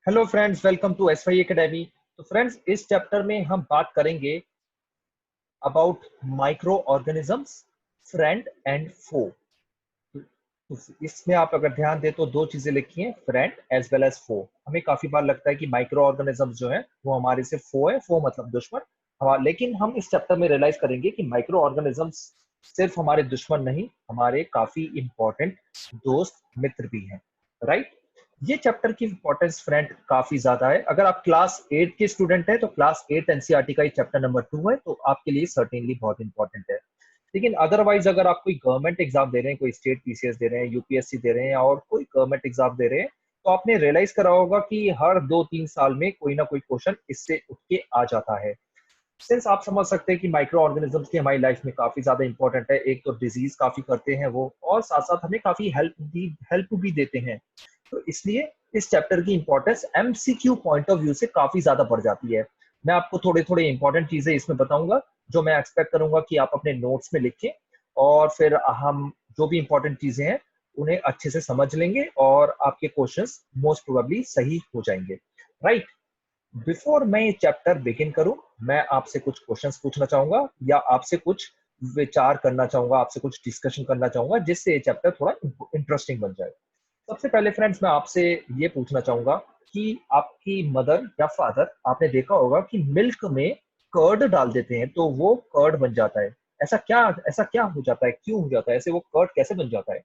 Hello friends, welcome to S Y academy. तो friends, इस chapter में हम बात करेंगे about microorganisms, friend and foe. इसमें आप अगर ध्यान दें तो दो चीजें लिखी हैं, फ्रेंड एज वेल एज फो। हमें काफी बार लगता है कि माइक्रो ऑर्गेनिजम्स जो है वो हमारे से फो है, फो मतलब दुश्मन। लेकिन हम इस चैप्टर में रियलाइज करेंगे कि माइक्रो ऑर्गेनिजम्स सिर्फ हमारे दुश्मन नहीं, हमारे काफी इंपॉर्टेंट दोस्त मित्र भी हैं। राइट। ये चैप्टर की इंपॉर्टेंस फ्रेंड काफी ज्यादा है। अगर आप क्लास 8 के स्टूडेंट हैं तो क्लास 8 एनसीईआरटी का ये चैप्टर नंबर 2 है, तो आपके लिए सर्टेनली बहुत इंपॉर्टेंट है। लेकिन अदरवाइज अगर आप कोई गवर्नमेंट एग्जाम दे रहे हैं, कोई स्टेट पीसीएस दे रहे हैं, यूपीएससी दे रहे हैं और कोई गवर्नमेंट एग्जाम दे रहे हैं, तो आपने रियलाइज करा होगा कि हर 2-3 साल में कोई ना कोई क्वेश्चन इससे उठ के आ जाता है। सिंस आप समझ सकते हैं कि माइक्रो ऑर्गेनिजम्स की हमारी लाइफ में काफी ज्यादा इंपॉर्टेंट है। एक तो डिजीज काफी करते हैं वो, और साथ साथ हमें काफी हेल्प भी देते हैं। तो इसलिए इस चैप्टर की importance MCQ point of view से काफी ज्यादा बढ़ जाती है। मैं आपको थोड़े थोड़े इंपॉर्टेंट चीजें इसमें बताऊंगा, जो मैं एक्सपेक्ट करूंगा कि आप अपने नोट्स में लिखें, और फिर हम जो भी इंपॉर्टेंट चीजें हैं उन्हें अच्छे से समझ लेंगे और आपके क्वेश्चंस मोस्ट प्रोबेबली सही हो जाएंगे। राइट। बिफोर मैं ये चैप्टर बिगिन करूं, मैं आपसे कुछ क्वेश्चंस पूछना चाहूंगा या आपसे कुछ विचार करना चाहूंगा, आपसे कुछ डिस्कशन करना चाहूंगा, जिससे ये चैप्टर थोड़ा इंटरेस्टिंग बन जाए। सबसे पहले फ्रेंड्स, मैं आपसे ये पूछना चाहूंगा कि आपकी मदर या फादर, आपने देखा होगा कि मिल्क में कर्ड डाल देते हैं तो वो कर्ड बन जाता है। ऐसा क्या हो जाता है, क्यों हो जाता है ऐसे, वो कर्ड कैसे बन जाता है?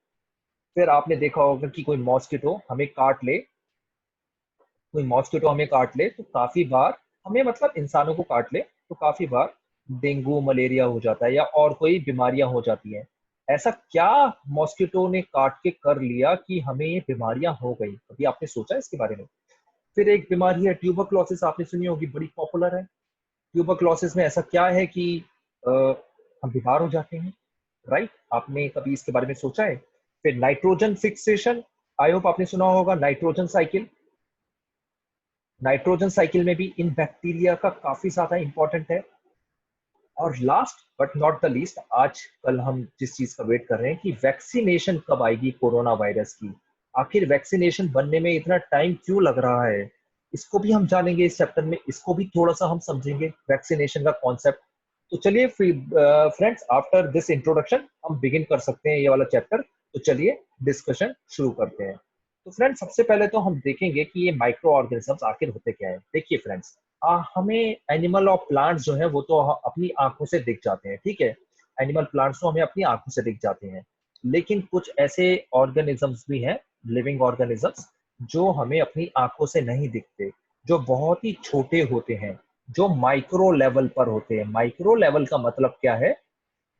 फिर आपने देखा होगा कि कोई मॉस्किटो हमें काट ले तो काफी बार, हमें मतलब इंसानों को काट ले तो काफी बार डेंगू मलेरिया हो जाता है या और कोई बीमारियां हो जाती हैं। ऐसा क्या मॉस्किटो ने काट के कर लिया कि हमें ये बीमारियां हो गई? कभी आपने सोचा इसके बारे में? फिर एक बीमारी है ट्यूबरक्लोसिस, आपने सुनी होगी, बड़ी पॉपुलर है। ट्यूबरक्लोसिस में ऐसा क्या है कि अ, हम बीमार हो जाते हैं? राइट। आपने कभी इसके बारे में सोचा है? फिर नाइट्रोजन फिक्सेशन, आई होप आपने सुना होगा नाइट्रोजन साइकिल। नाइट्रोजन साइकिल में भी इन बैक्टीरिया का काफी ज्यादा इंपॉर्टेंट है। और last but not the least, आज कल हम जिस चीज का वेट कर रहे हैं कि वैक्सीनेशन कब आएगी कोरोना वायरस की। आखिर वैक्सीनेशन बनने में इतना टाइम क्यों लग रहा है, इसको भी हम जानेंगे इस चैप्टर में, इसको भी थोड़ा सा हम समझेंगे वैक्सीनेशन का कॉन्सेप्ट। तो चलिए फ्रेंड्स, आफ्टर दिस इंट्रोडक्शन हम बिगिन कर सकते हैं ये वाला चैप्टर। तो चलिए डिस्कशन शुरू करते हैं। तो फ्रेंड्स, सबसे पहले तो हम देखेंगे कि ये माइक्रो ऑर्गेनिजम्स आखिर होते क्या है। देखिए फ्रेंड्स, हमें एनिमल और प्लांट्स जो है वो तो अपनी आंखों से दिख जाते हैं, ठीक है। एनिमल प्लांट्स तो हमें अपनी आंखों से दिख जाते हैं। लेकिन कुछ ऐसे ऑर्गेनिजम्स भी हैं, लिविंग ऑर्गेनिजम्स, जो हमें अपनी आंखों से नहीं दिखते, जो बहुत ही छोटे होते हैं, जो माइक्रो लेवल पर होते हैं। माइक्रो लेवल का मतलब क्या है?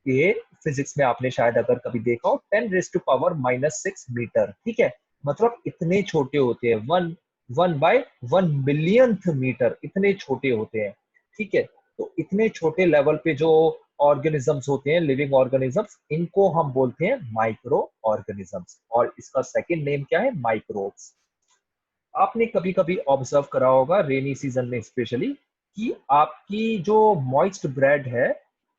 ये फिजिक्स में आपने शायद अगर कभी देखा हो, 10⁻⁻�6 मीटर, ठीक है। मतलब इतने छोटे होते हैं, one one by 1 millionth meter, इतने छोटे होते हैं, ठीक है। तो इतने छोटे लेवल पे जो ऑर्गेनिजम्स होते हैं, लिविंग ऑर्गेनिजम्स, इनको हम बोलते हैं माइक्रो ऑर्गेनिजम्स, और इसका सेकेंड नेम क्या है? माइक्रोब्स। आपने कभी कभी ऑब्जर्व करा होगा रेनी सीजन में स्पेशली, कि आपकी जो मॉइस्ट ब्रेड है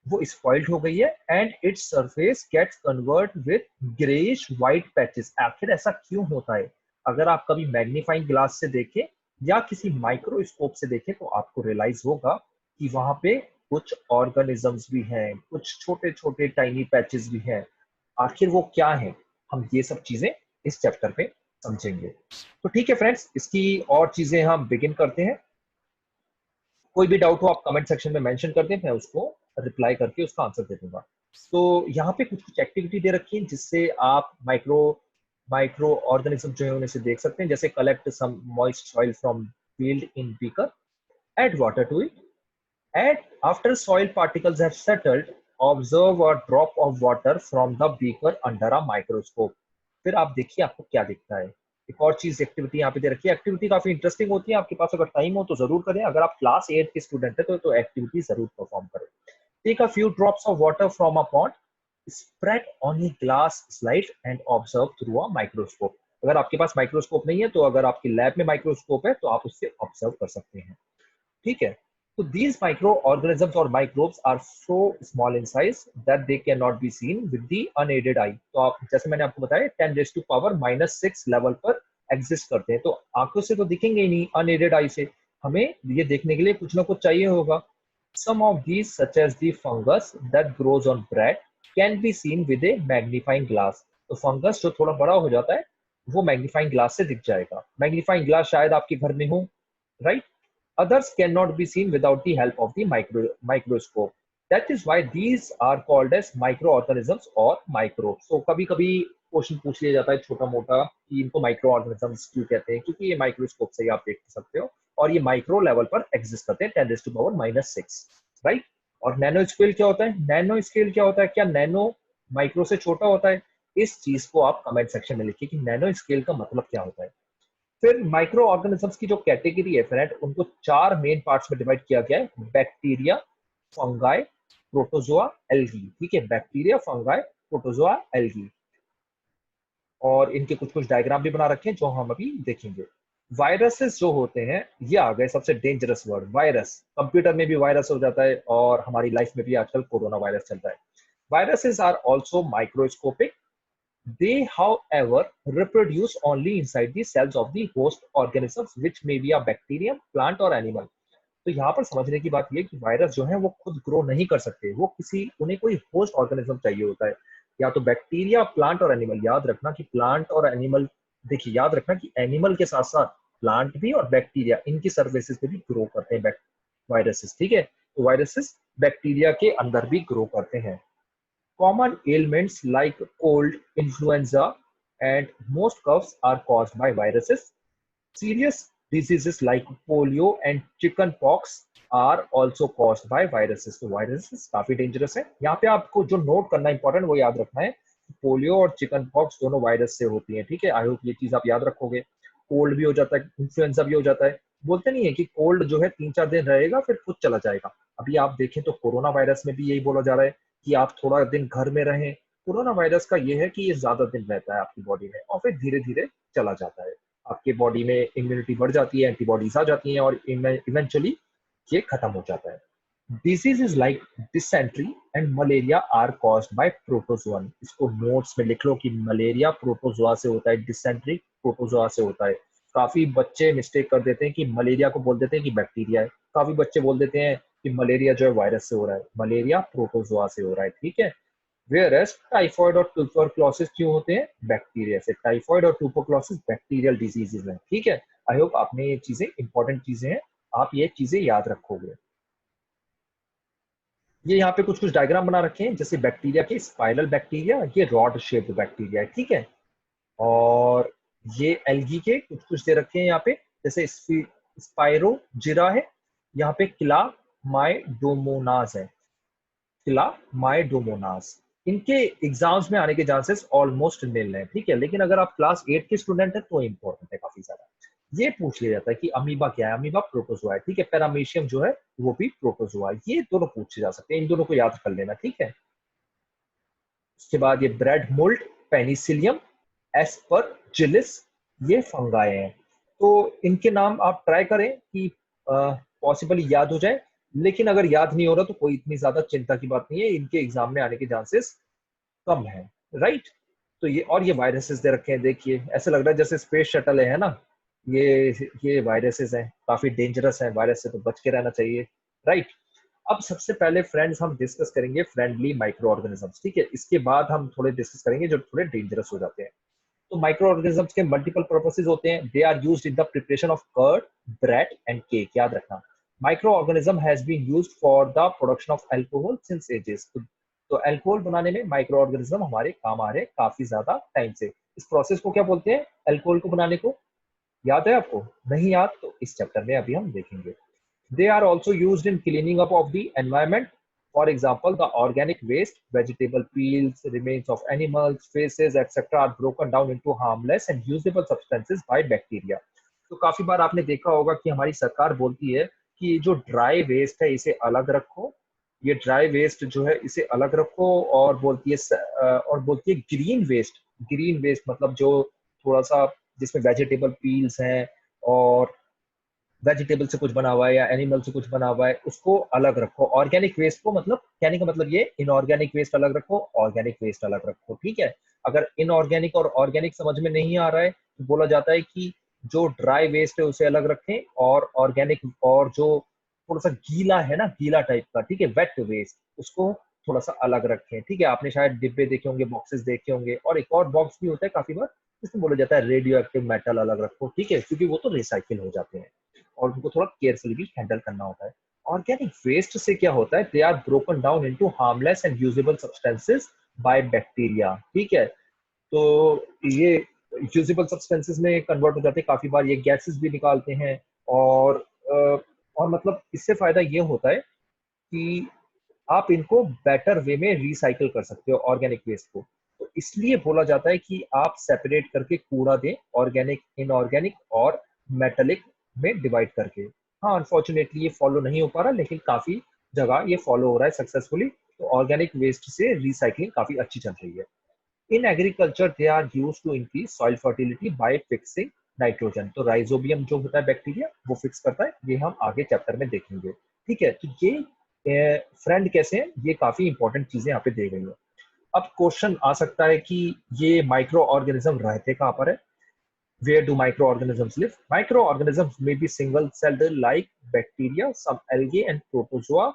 वो स्पॉइल्ड हो गई है and its surface gets convert with greyish white patches. आखिर ऐसा क्यों होता है? अगर आप कभी मैग्नीफाइंग ग्लास से देखें या किसी माइक्रोस्कोप से देखें तो आपको रियलाइज होगा कि वहां पे कुछ ऑर्गेनिजम्स भी हैं, कुछ छोटे छोटे टाइनी पैचेस भी हैं। आखिर वो क्या है, हम ये सब चीजें इस चैप्टर में समझेंगे। तो ठीक है फ्रेंड्स, इसकी और चीजें हम बिगिन करते हैं। कोई भी डाउट हो आप कमेंट सेक्शन में मेंशन कर दें, मैं उसको रिप्लाई करके उसका आंसर दे दूंगा। तो यहाँ पे कुछ कुछ एक्टिविटी दे रखी है जिससे आप माइक्रो माइक्रो ऑर्गेनिज्म जो है उन्हें से देख सकते हैं। जैसे collect some moist soil from field in beaker, add water to it, and after soil particles have settled, observe a drop of water from the beaker under a microscope। फिर आप देखिए आपको क्या दिखता है। एक और चीज एक्टिविटी यहाँ पे दे रखी है, एक्टिविटी काफी इंटरेस्टिंग होती है, आपके पास अगर टाइम हो तो जरूर करें। अगर आप क्लास 8 के स्टूडेंट है तो एक्टिविटी जरूर परफॉर्म करें। Take a few drops of water from a pot, spread on a glass slide and observe through a microscope. अगर आपके पास माइक्रोस्कोप नहीं है तो अगर आपकी लैब में माइक्रोस्कोप है तो आप उससे ऑब्जर्व कर सकते हैं, ठीक है। तो these microorganisms or microbes are so small in size that they cannot be seen with the unaided eye। तो आप, जैसे मैंने आपको बताया, 10⁻⁻⁶ लेवल पर एग्जिस्ट करते हैं। तो आंखों से तो दिखेंगे ही नहीं, अनएडेड आई से, हमें ये देखने के लिए कुछ ना कुछ चाहिए होगा। Some of these such as the fungus that grows on bread can be seen with a magnifying glass. तो फंगस जो थोड़ा बड़ा हो जाता है वो मैग्नीफाइंग ग्लास से दिख जाएगा। मैग्नीफाइंग ग्लास शायद आपके घर में हो, right? Others cannot be seen without the help of the microscope. That is why these are called as microorganisms or microbes. So कभी कभी क्वेश्चन पूछ लिया जाता है छोटा मोटा कि इनको माइक्रो ऑर्गेनिजम्स क्यों कहते हैं, क्योंकि ये माइक्रोस्कोप से ही आप देख सकते हो और ये माइक्रो लेवल पर एग्जिस्ट करते हैं 10⁻⁻⁶, राइट? और नैनो स्केल क्या होता है? नैनो स्केल क्या होता है? क्या नैनो माइक्रो से छोटा होता है? इस चीज को आप कमेंट सेक्शन में लिखिए कि नैनो स्केल का मतलब क्या होता है। फिर माइक्रो ऑर्गेनिजम्स की जो कैटेगरी है फ्रेंड, उनको 4 मेन पार्ट्स में डिवाइड किया गया है। Bacteria, fungi, protozoa, algae. ठीक है, बैक्टीरिया, फंगाई, प्रोटोजोआ, एल्गी। और इनके कुछ कुछ डायग्राम भी बना रखे हैं जो हम अभी देखेंगे। वायरसेस जो होते हैं, ये आ गए सबसे डेंजरस वर्ड, वायरस। कंप्यूटर में भी वायरस हो जाता है और हमारी लाइफ में भी आजकल कोरोना वायरस चलता है। Viruses are also microscopic. They, however, reproduce only inside the cells of the host organisms, which may be a bacterium, plant or animal. तो यहाँ पर समझने की बात ये कि वायरस जो है वो खुद ग्रो नहीं कर सकते, वो किसी, उन्हें कोई होस्ट ऑर्गेनिज्म चाहिए होता है, या तो बैक्टीरिया, प्लांट और एनिमल। याद रखना कि प्लांट और एनिमल, देखिए याद रखना कि एनिमल के साथ साथ प्लांट भी और बैक्टीरिया, इनकी सर्फेसिस पे भी ग्रो करते हैं वायरसेस। ठीक है, तो वायरसेस बैक्टीरिया के अंदर भी ग्रो करते हैं। Common ailments like cold, influenza, and most coughs are caused by viruses. Serious diseases like polio and chicken pox are also caused by viruses. तो viruses काफी डेंजरस है। यहाँ पे आपको जो नोट करना इंपॉर्टेंट वो याद रखना है, पोलियो और चिकन पॉक्स दोनों वायरस से होती है। ठीक है, आई होप ये चीज आप याद रखोगे। कोल्ड भी हो जाता है, इन्फ्लुएंजा भी हो जाता है। बोलते नहीं है कि कोल्ड जो है 3-4 दिन रहेगा फिर खुद चला जाएगा। अभी आप देखें तो कोरोना वायरस में भी यही बोला जा रहा है कि आप थोड़ा दिन घर में रहें। कोरोना वायरस का ये है कि ये ज्यादा दिन रहता है आपकी बॉडी में और फिर धीरे धीरे चला जाता है। आपके बॉडी में इम्यूनिटी बढ़ जाती है, एंटीबॉडीज आ जाती हैं और इवेंचुअली ये खत्म हो जाता है। Diseases like dysentery and malaria are caused by protozoan. इसको नोट्स में लिख लो कि मलेरिया प्रोटोजोआ से होता है, डिसेंट्री प्रोटोजोआ से होता है। काफी बच्चे मिस्टेक कर देते हैं कि मलेरिया को बोल देते हैं कि बैक्टीरिया है। काफी बच्चे बोल देते हैं कि मलेरिया जो है वायरस से हो रहा है, मलेरिया प्रोटोजोआ से हो रहा है। ठीक है, वेयरएज टाइफॉइड और ट्यूबरक्लोसिस क्यों होते हैं? बैक्टीरिया से। टाइफॉइड और ट्यूबरक्लोसिस बैक्टीरियल डिजीजेज हैं। ठीक है, आई होप आपने ये चीजें, इंपॉर्टेंट चीजें हैं, आप ये चीजें याद रखोगे। ये यहाँ पे कुछ कुछ डायग्राम बना रखे हैं, जैसे बैक्टीरिया के स्पाइरल बैक्टीरिया, ये रॉड शेप्ड बैक्टीरिया है। ठीक है, और ये एल्गी के कुछ कुछ दे रखे हैं यहाँ पे, जैसे स्पाइरोजिरा है, यहाँ पे क्लामाइडोमोनास है, क्लामाइडोमोनास। इनके एग्जाम्स में आने के चांसेस ऑलमोस्ट निल है। ठीक है, लेकिन अगर आप क्लास 8 के स्टूडेंट हैं तो इंपॉर्टेंट है काफी ज्यादा। ये पूछ लिया जाता है कि अमीबा क्या है? अमीबा प्रोटोजोआ है। ठीक है, पैरामीशियम जो है वो भी प्रोटोजोआ है। ये दोनों पूछे जा सकते हैं, इन दोनों को याद कर लेना। ठीक है, उसके बाद ये ब्रेड मोल्ड, पेनिसिलियम, एस्परजिलिस, ये फंगाई हैं। तो इनके नाम आप ट्राई करें कि पॉसिबली याद हो जाए, लेकिन अगर याद नहीं हो रहा तो कोई इतनी ज्यादा चिंता की बात नहीं है, इनके एग्जाम में आने के चांसेस कम है, राइट? तो ये, और ये वायरसेस दे रखे हैं, देखिए ऐसा लग रहा है जैसे स्पेस शटल है ना। ये वायरसेस हैं, काफी डेंजरस हैं, वायरस से तो बच के रहना चाहिए, राइट? अब सबसे पहले फ्रेंड्स हम डिस्कस करेंगे फ्रेंडली माइक्रो ऑर्गेनिजम्स। ठीक है, इसके बाद हम थोड़े डिस्कस करेंगे जो थोड़े डेंजरस हो जाते हैं। तो माइक्रो ऑर्गेनिजम्स के मल्टीपल पर्पसेस होते हैं। They are used in the preparation of curd, bread and cake. याद रखना, micro organism has been used for the production of alcohol since ages. तो अल्कोहल बनाने में माइक्रो ऑर्गेनिज्म हमारे काम आ रहे हैं काफी ज्यादा टाइम से। इस प्रोसेस को क्या बोलते हैं? अल्कोहल को बनाने को। याद है आपको? नहीं याद तो इस चैप्टर में अभी हम देखेंगे। They are also used in cleaning up of the environment. For example, the organic waste, vegetable peels, remains of animals, feces, etc. are broken down into harmless and usable substances by bacteria. तो काफी बार आपने देखा होगा कि हमारी सरकार बोलती है कि जो ड्राई वेस्ट है इसे अलग रखो, ये ड्राई वेस्ट जो है इसे अलग रखो, और बोलती है ग्रीन वेस्ट। ग्रीन वेस्ट मतलब जो थोड़ा सा, जिसमें वेजिटेबल पील्स हैं और वेजिटेबल से कुछ बना हुआ है या एनिमल से कुछ बना हुआ है, उसको अलग रखो। ऑर्गेनिक वेस्ट को, मतलब कहने का मतलब ये, इनऑर्गेनिक वेस्ट अलग रखो, ऑर्गेनिक वेस्ट अलग रखो, ठीक है। अगर इनऑर्गेनिक और ऑर्गेनिक समझ में नहीं आ रहा है तो बोला जाता है कि जो ड्राई वेस्ट है उसे अलग रखें, और ऑर्गेनिक, और जो थोड़ा सा गीला है ना, गीला टाइप का, ठीक है, वेट वेस्ट, उसको थोड़ा सा अलग रखें, ठीक है। आपने शायद डिब्बे देखे होंगे, बॉक्सेस देखे होंगे, और एक और बॉक्स भी होता है काफी बार, जिसमें बोला जाता है रेडियो एक्टिव मेटल अलग रखो, ठीक है, क्योंकि वो तो रिसाइकिल हो जाते हैं और उनको थोड़ा केयरफुली भी हैंडल करना होता है। ऑर्गेनिक वेस्ट से क्या होता है, they are broken down into harmless and usable substances by bacteria, ठीक है। तो ये यूजेबल सब्सटेंसेस में कन्वर्ट हो जाते हैं, काफी बार ये गैसेस भी निकालते हैं, और और मतलब इससे फायदा ये होता है कि आप इनको बेटर वे में रिसाइकिल कर सकते हो ऑर्गेनिक वेस्ट को। तो इसलिए बोला जाता है कि आप सेपरेट करके कूड़ा दें, ऑर्गेनिक, इनऑर्गेनिक और मेटेलिक में डिवाइड करके। हाँ, अनफॉर्चुनेटली ये फॉलो नहीं हो पा रहा, लेकिन काफी जगह ये फॉलो हो रहा है सक्सेसफुली। तो ऑर्गेनिक वेस्ट से रिसाइकलिंग काफी अच्छी चल रही है। In agriculture they are use to increase soil fertility by fixing nitrogen. तो राइजोबियम जो होता है बैक्टीरिया, वो फिक्स करता है, ये हम आगे चैप्टर में देखेंगे, ठीक है। तो ये फ्रेंड कैसे हैं, ये काफी इंपॉर्टेंट चीजें यहाँ पे दे गई है। अब क्वेश्चन आ सकता है कि ये माइक्रो ऑर्गेनिज्म रहते कहाँ पर है, where do micro organisms live. Micro organisms may be single celled like bacteria, some algae and protozoa.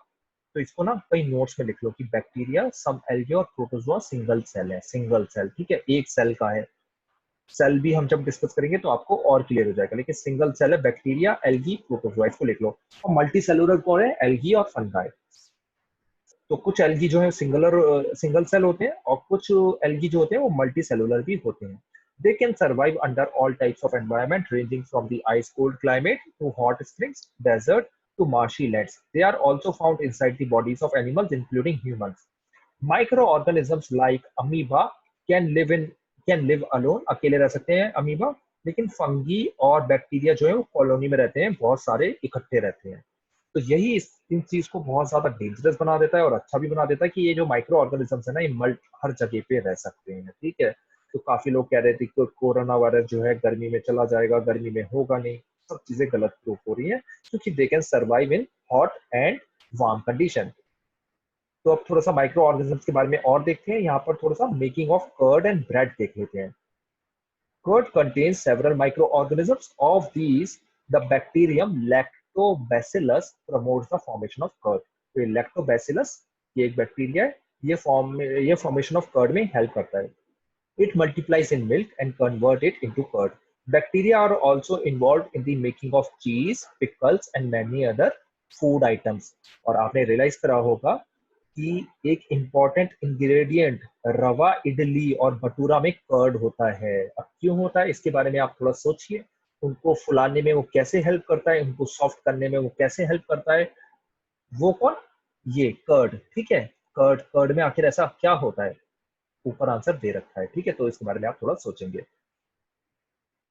तो इसको ना कई नोट्स में लिख लो कि बैक्टीरिया, सम एल्गे और प्रोटोजोआ सिंगल सेल है, सिंगल सेल, ठीक है, एक सेल का है। सेल भी हम जब डिस्कस करेंगे तो आपको और क्लियर हो जाएगा, लेकिन सिंगल सेल है बैक्टीरिया, एल्गी, प्रोटोजोआ, इसको लिख लो। और मल्टी सेलुलर कौन है, एल्गी और फंगाई। तो कुछ एल्गी जो है सिंगल सेल होते हैं, और कुछ एल्गी जो होते हैं वो मल्टी सेलुलर भी होते हैं। They can survive under all types of environment ranging from the ice cold climate to hot springs, desert to marshy lands. They are also found inside the bodies of animals including humans. Microorganisms like amoeba can live in can live alone, अकेले रह सकते हैं amoeba, लेकिन fungi और bacteria जो है वो colony में रहते हैं, बहुत सारे इकट्ठे रहते हैं। तो यही इन चीज को बहुत ज्यादा डेंजरस बना देता है और अच्छा भी बना देता है कि ये जो माइक्रो ऑर्गेनिजम्स है ना, ये हर जगह पे रह सकते हैं, ठीक है। तो काफी लोग कह रहे थे कि कोरोना वायरस जो है गर्मी में चला जाएगा, गर्मी में होगा नहीं, सब चीजें गलत प्रूफ हो रही है, क्योंकि दे can survive in hot and warm condition. तो अब थोड़ा सा माइक्रो ऑर्गेनिजम्स के बारे में और देखते हैं, यहाँ पर थोड़ा सा making of curd and bread देख लेते हैं। Curd contains several microorganisms. Of these, the bacterium Lactobacillus promotes the formation of curd. तो ये lactobacillus, ये एक बैक्टीरिया है, ये फॉर्मेशन ऑफ कर्ड में हेल्प करता है। It multiplies in milk and convert it into curd. Bacteria are also involved in the making of cheese, pickles and many other food items. और आपने रियलाइज करा होगा कि एक इम्पॉर्टेंट इंग्रेडिएंट रवा इडली और भटूरा में कर्ड होता है। अब क्यों होता है, इसके बारे में आप थोड़ा सोचिए। उनको फुलाने में वो कैसे हेल्प करता है, उनको सॉफ्ट करने में वो कैसे हेल्प करता है, वो कौन, ये कर्ड, ठीक है। कर्ड, कर्ड में आखिर ऐसा क्या होता है, ऊपर आंसर दे रखा है, ठीक है। तो इसके बारे में आप थोड़ा सोचेंगे।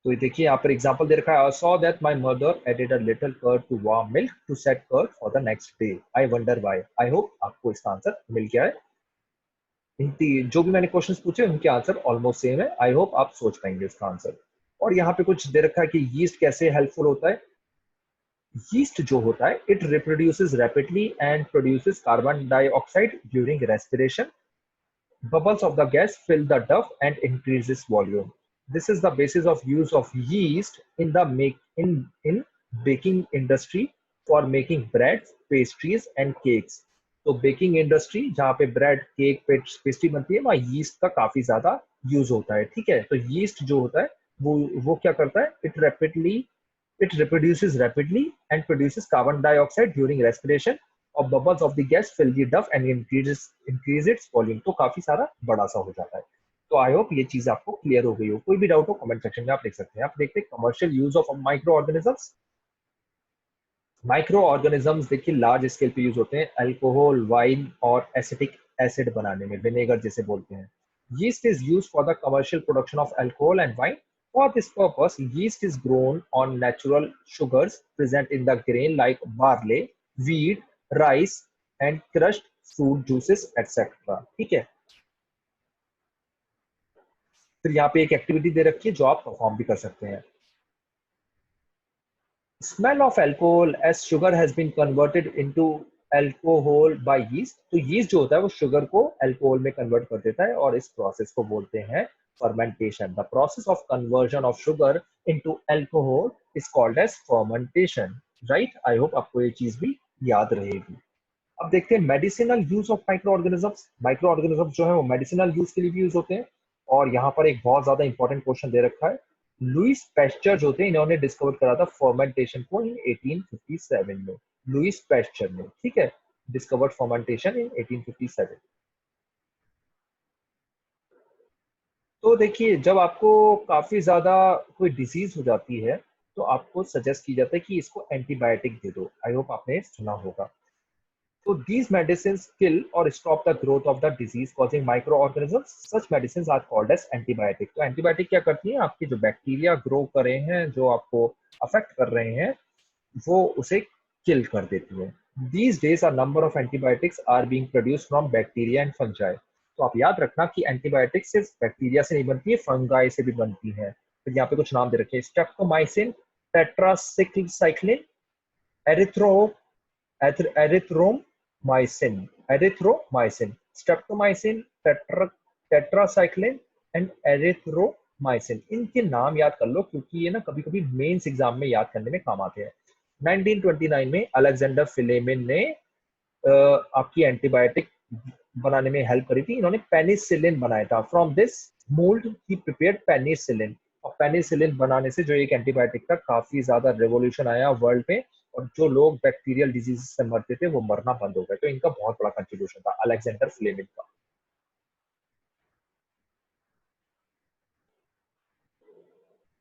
तो ये देखिए यहाँ पर एग्जांपल दे रखा है, I saw that my mother added a little curd to warm milk to set curd for the next day, I wonder why. I hope आपको इसका आंसर मिल गया है। जो भी मैंने क्वेश्चंस पूछे उनके आंसर ऑलमोस्ट सेम है। आई होप आप सोच पाएंगे इसका आंसर। और यहाँ पे कुछ दे रखा है कि यीस्ट कैसे हेल्पफुल होता है। यीस्ट जो होता है, it reproduces rapidly and produces carbon dioxide during respiration. Bubbles of the gas fill the duct and increase its volume. This is the basis of use of yeast in the in baking industry for making breads, pastries and cakes. तो baking industry जहाँ पे bread, cake, pastry बनती है, वहाँ yeast का काफी ज्यादा use होता है, ठीक है। तो यीस्ट जो होता है वो क्या करता है, it reproduces rapidly and produces carbon dioxide during respiration, और bubbles of the gas fill the duct and increase its volume। तो काफी सारा बड़ा सा हो जाता है। तो आई होप ये चीज आपको क्लियर हो गई हो। कोई भी डाउट हो कमेंट सेक्शन में आप लिख सकते हैं। आप देखते हैं commercial use of micro organisms. Micro organisms देखिए लार्ज स्केल पे यूज होते हैं अल्कोहल, वाइन और एसिटिक एसिड बनाने में, विनेगर जिसे बोलते हैं। Yeast is used for the commercial production of alcohol and wine. For this purpose, yeast is grown on natural sugars present in the grain like barley, wheat, rice, and crushed fruit juices, etc. ठीक है। फिर यहाँ पे एक activity दे रखी है जो आप परफॉर्म भी कर सकते हैं। Smell of alcohol as sugar has been converted into alcohol by yeast. तो yeast जो होता है वो शुगर को अल्कोहल में कन्वर्ट कर देता है और इस प्रोसेस को बोलते हैं fermentation. The process of conversion of sugar into alcohol is called as fermentation. Right? I hope आपको ये चीज भी याद रहेगी. अब देखते हैं medicinal use of micro organisms. Micro organisms जो है वो मेडिसिनल यूज के लिए भी यूज होते हैं और यहाँ पर एक बहुत ज्यादा इंपॉर्टेंट क्वेश्चन दे रखा है. लुइस पैस्चर जो थे इन्होंने डिस्कवर करा था फर्मेंटेशन को इन 1857 में. लुइस पैस्चर ने, ठीक है, डिस्कवर्ड फर्मेंटेशन इन 1857. तो देखिए जब आपको काफी ज्यादा कोई डिजीज हो जाती है तो आपको सजेस्ट की जाता है कि इसको एंटीबायोटिक दे दो. आई होप आपने सुना होगा. So these medicines kill or stop the growth of the disease causing microorganisms. Such medicines are called as antibiotic. तो एंटीबायोटिक क्या करती हैं, आपकी जो बैक्टीरिया ग्रो कर रहे हैं, जो आपको अफेक्ट कर रहे हैं, वो उसे किल कर देती है. These days a number of antibiotics are being produced from bacteria and fungi. तो आप याद रखना कि एंटीबायोटिक सिर्फ बैक्टीरिया से नहीं बनती है, फंगाई से भी बनती है. तो यहाँ पे कुछ नाम दे रखे हैं: streptomycin, tetracycline, erythro erythromycin, streptomycin, tetracycline and erythromycin. इनके नाम याद कर लो क्योंकि ये ना कभी कभी मेंस एग्जाम में याद करने में काम आते हैं. 1929 में अलेक्जेंडर फिलेमिन ने आपकी एंटीबायोटिक बनाने में हेल्प करी थी. इन्होंने पेनिसिलिन बनाया था. From this mould he prepared penicillin. और पेनिसिलिन बनाने से जो एक एंटीबायोटिक का काफी ज्यादा रेवोल्यूशन आया वर्ल्ड में और जो लोग बैक्टीरियल डिजीज से मरते थे वो मरना बंद हो गए. तो इनका बहुत बड़ा कंट्रीब्यूशन था अलेक्जेंडर फ्लेमिंग का.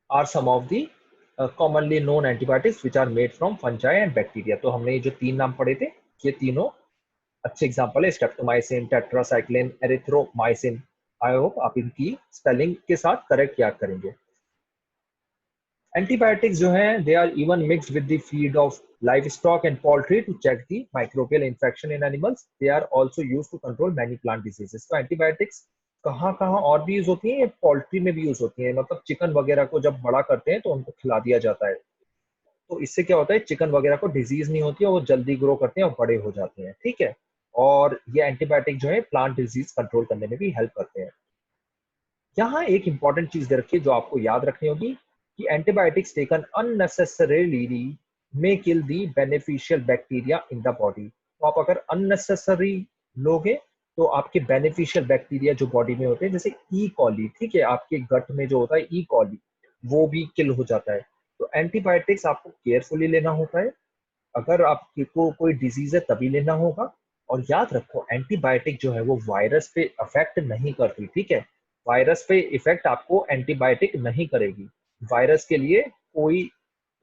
Are some of the commonly known antibiotics which are made from fungi and bacteria. तो हमने ये जो तीन नाम पढ़े थे ये तीनों अच्छे एग्जांपल है: streptomycin, tetracycline, erythromycin. I hope आप इनकी स्पेलिंग के साथ करेक्ट याद करेंगे. एंटीबायोटिक्स जो हैं they are even mixed with the feed of livestock and poultry to check the microbial infection in animals. They are also used to control many plant diseases. तो antibiotics कहाँ कहाँ और भी यूज होती हैं, पोल्ट्री में भी यूज होती हैं. मतलब चिकन वगैरह को जब बड़ा करते हैं तो उनको खिला दिया जाता है. तो इससे क्या होता है, चिकन वगैरह को डिजीज नहीं होती है, वो जल्दी ग्रो करते हैं और बड़े हो जाते हैं. ठीक है. और ये एंटीबायोटिक जो है प्लांट डिजीज कंट्रोल करने में भी हेल्प करते हैं. यहाँ एक इंपॉर्टेंट चीज दे रखी है जो आपको याद रखनी होगी कि antibiotics taken unnecessarily may kill the beneficial bacteria in the body. तो आप अगर unnecessary लोगे तो आपके beneficial बैक्टीरिया जो बॉडी में होते हैं, जैसे ई कॉली, ठीक है, आपके गट में जो होता है ई कॉली, वो भी किल हो जाता है. तो एंटीबायोटिक्स आपको केयरफुली लेना होता है. अगर आपको कोई डिजीज है तभी लेना होगा. और याद रखो एंटीबायोटिक जो है वो वायरस पे अफेक्ट नहीं करती. ठीक है, वायरस पे इफेक्ट आपको एंटीबायोटिक नहीं करेगी. वायरस के लिए कोई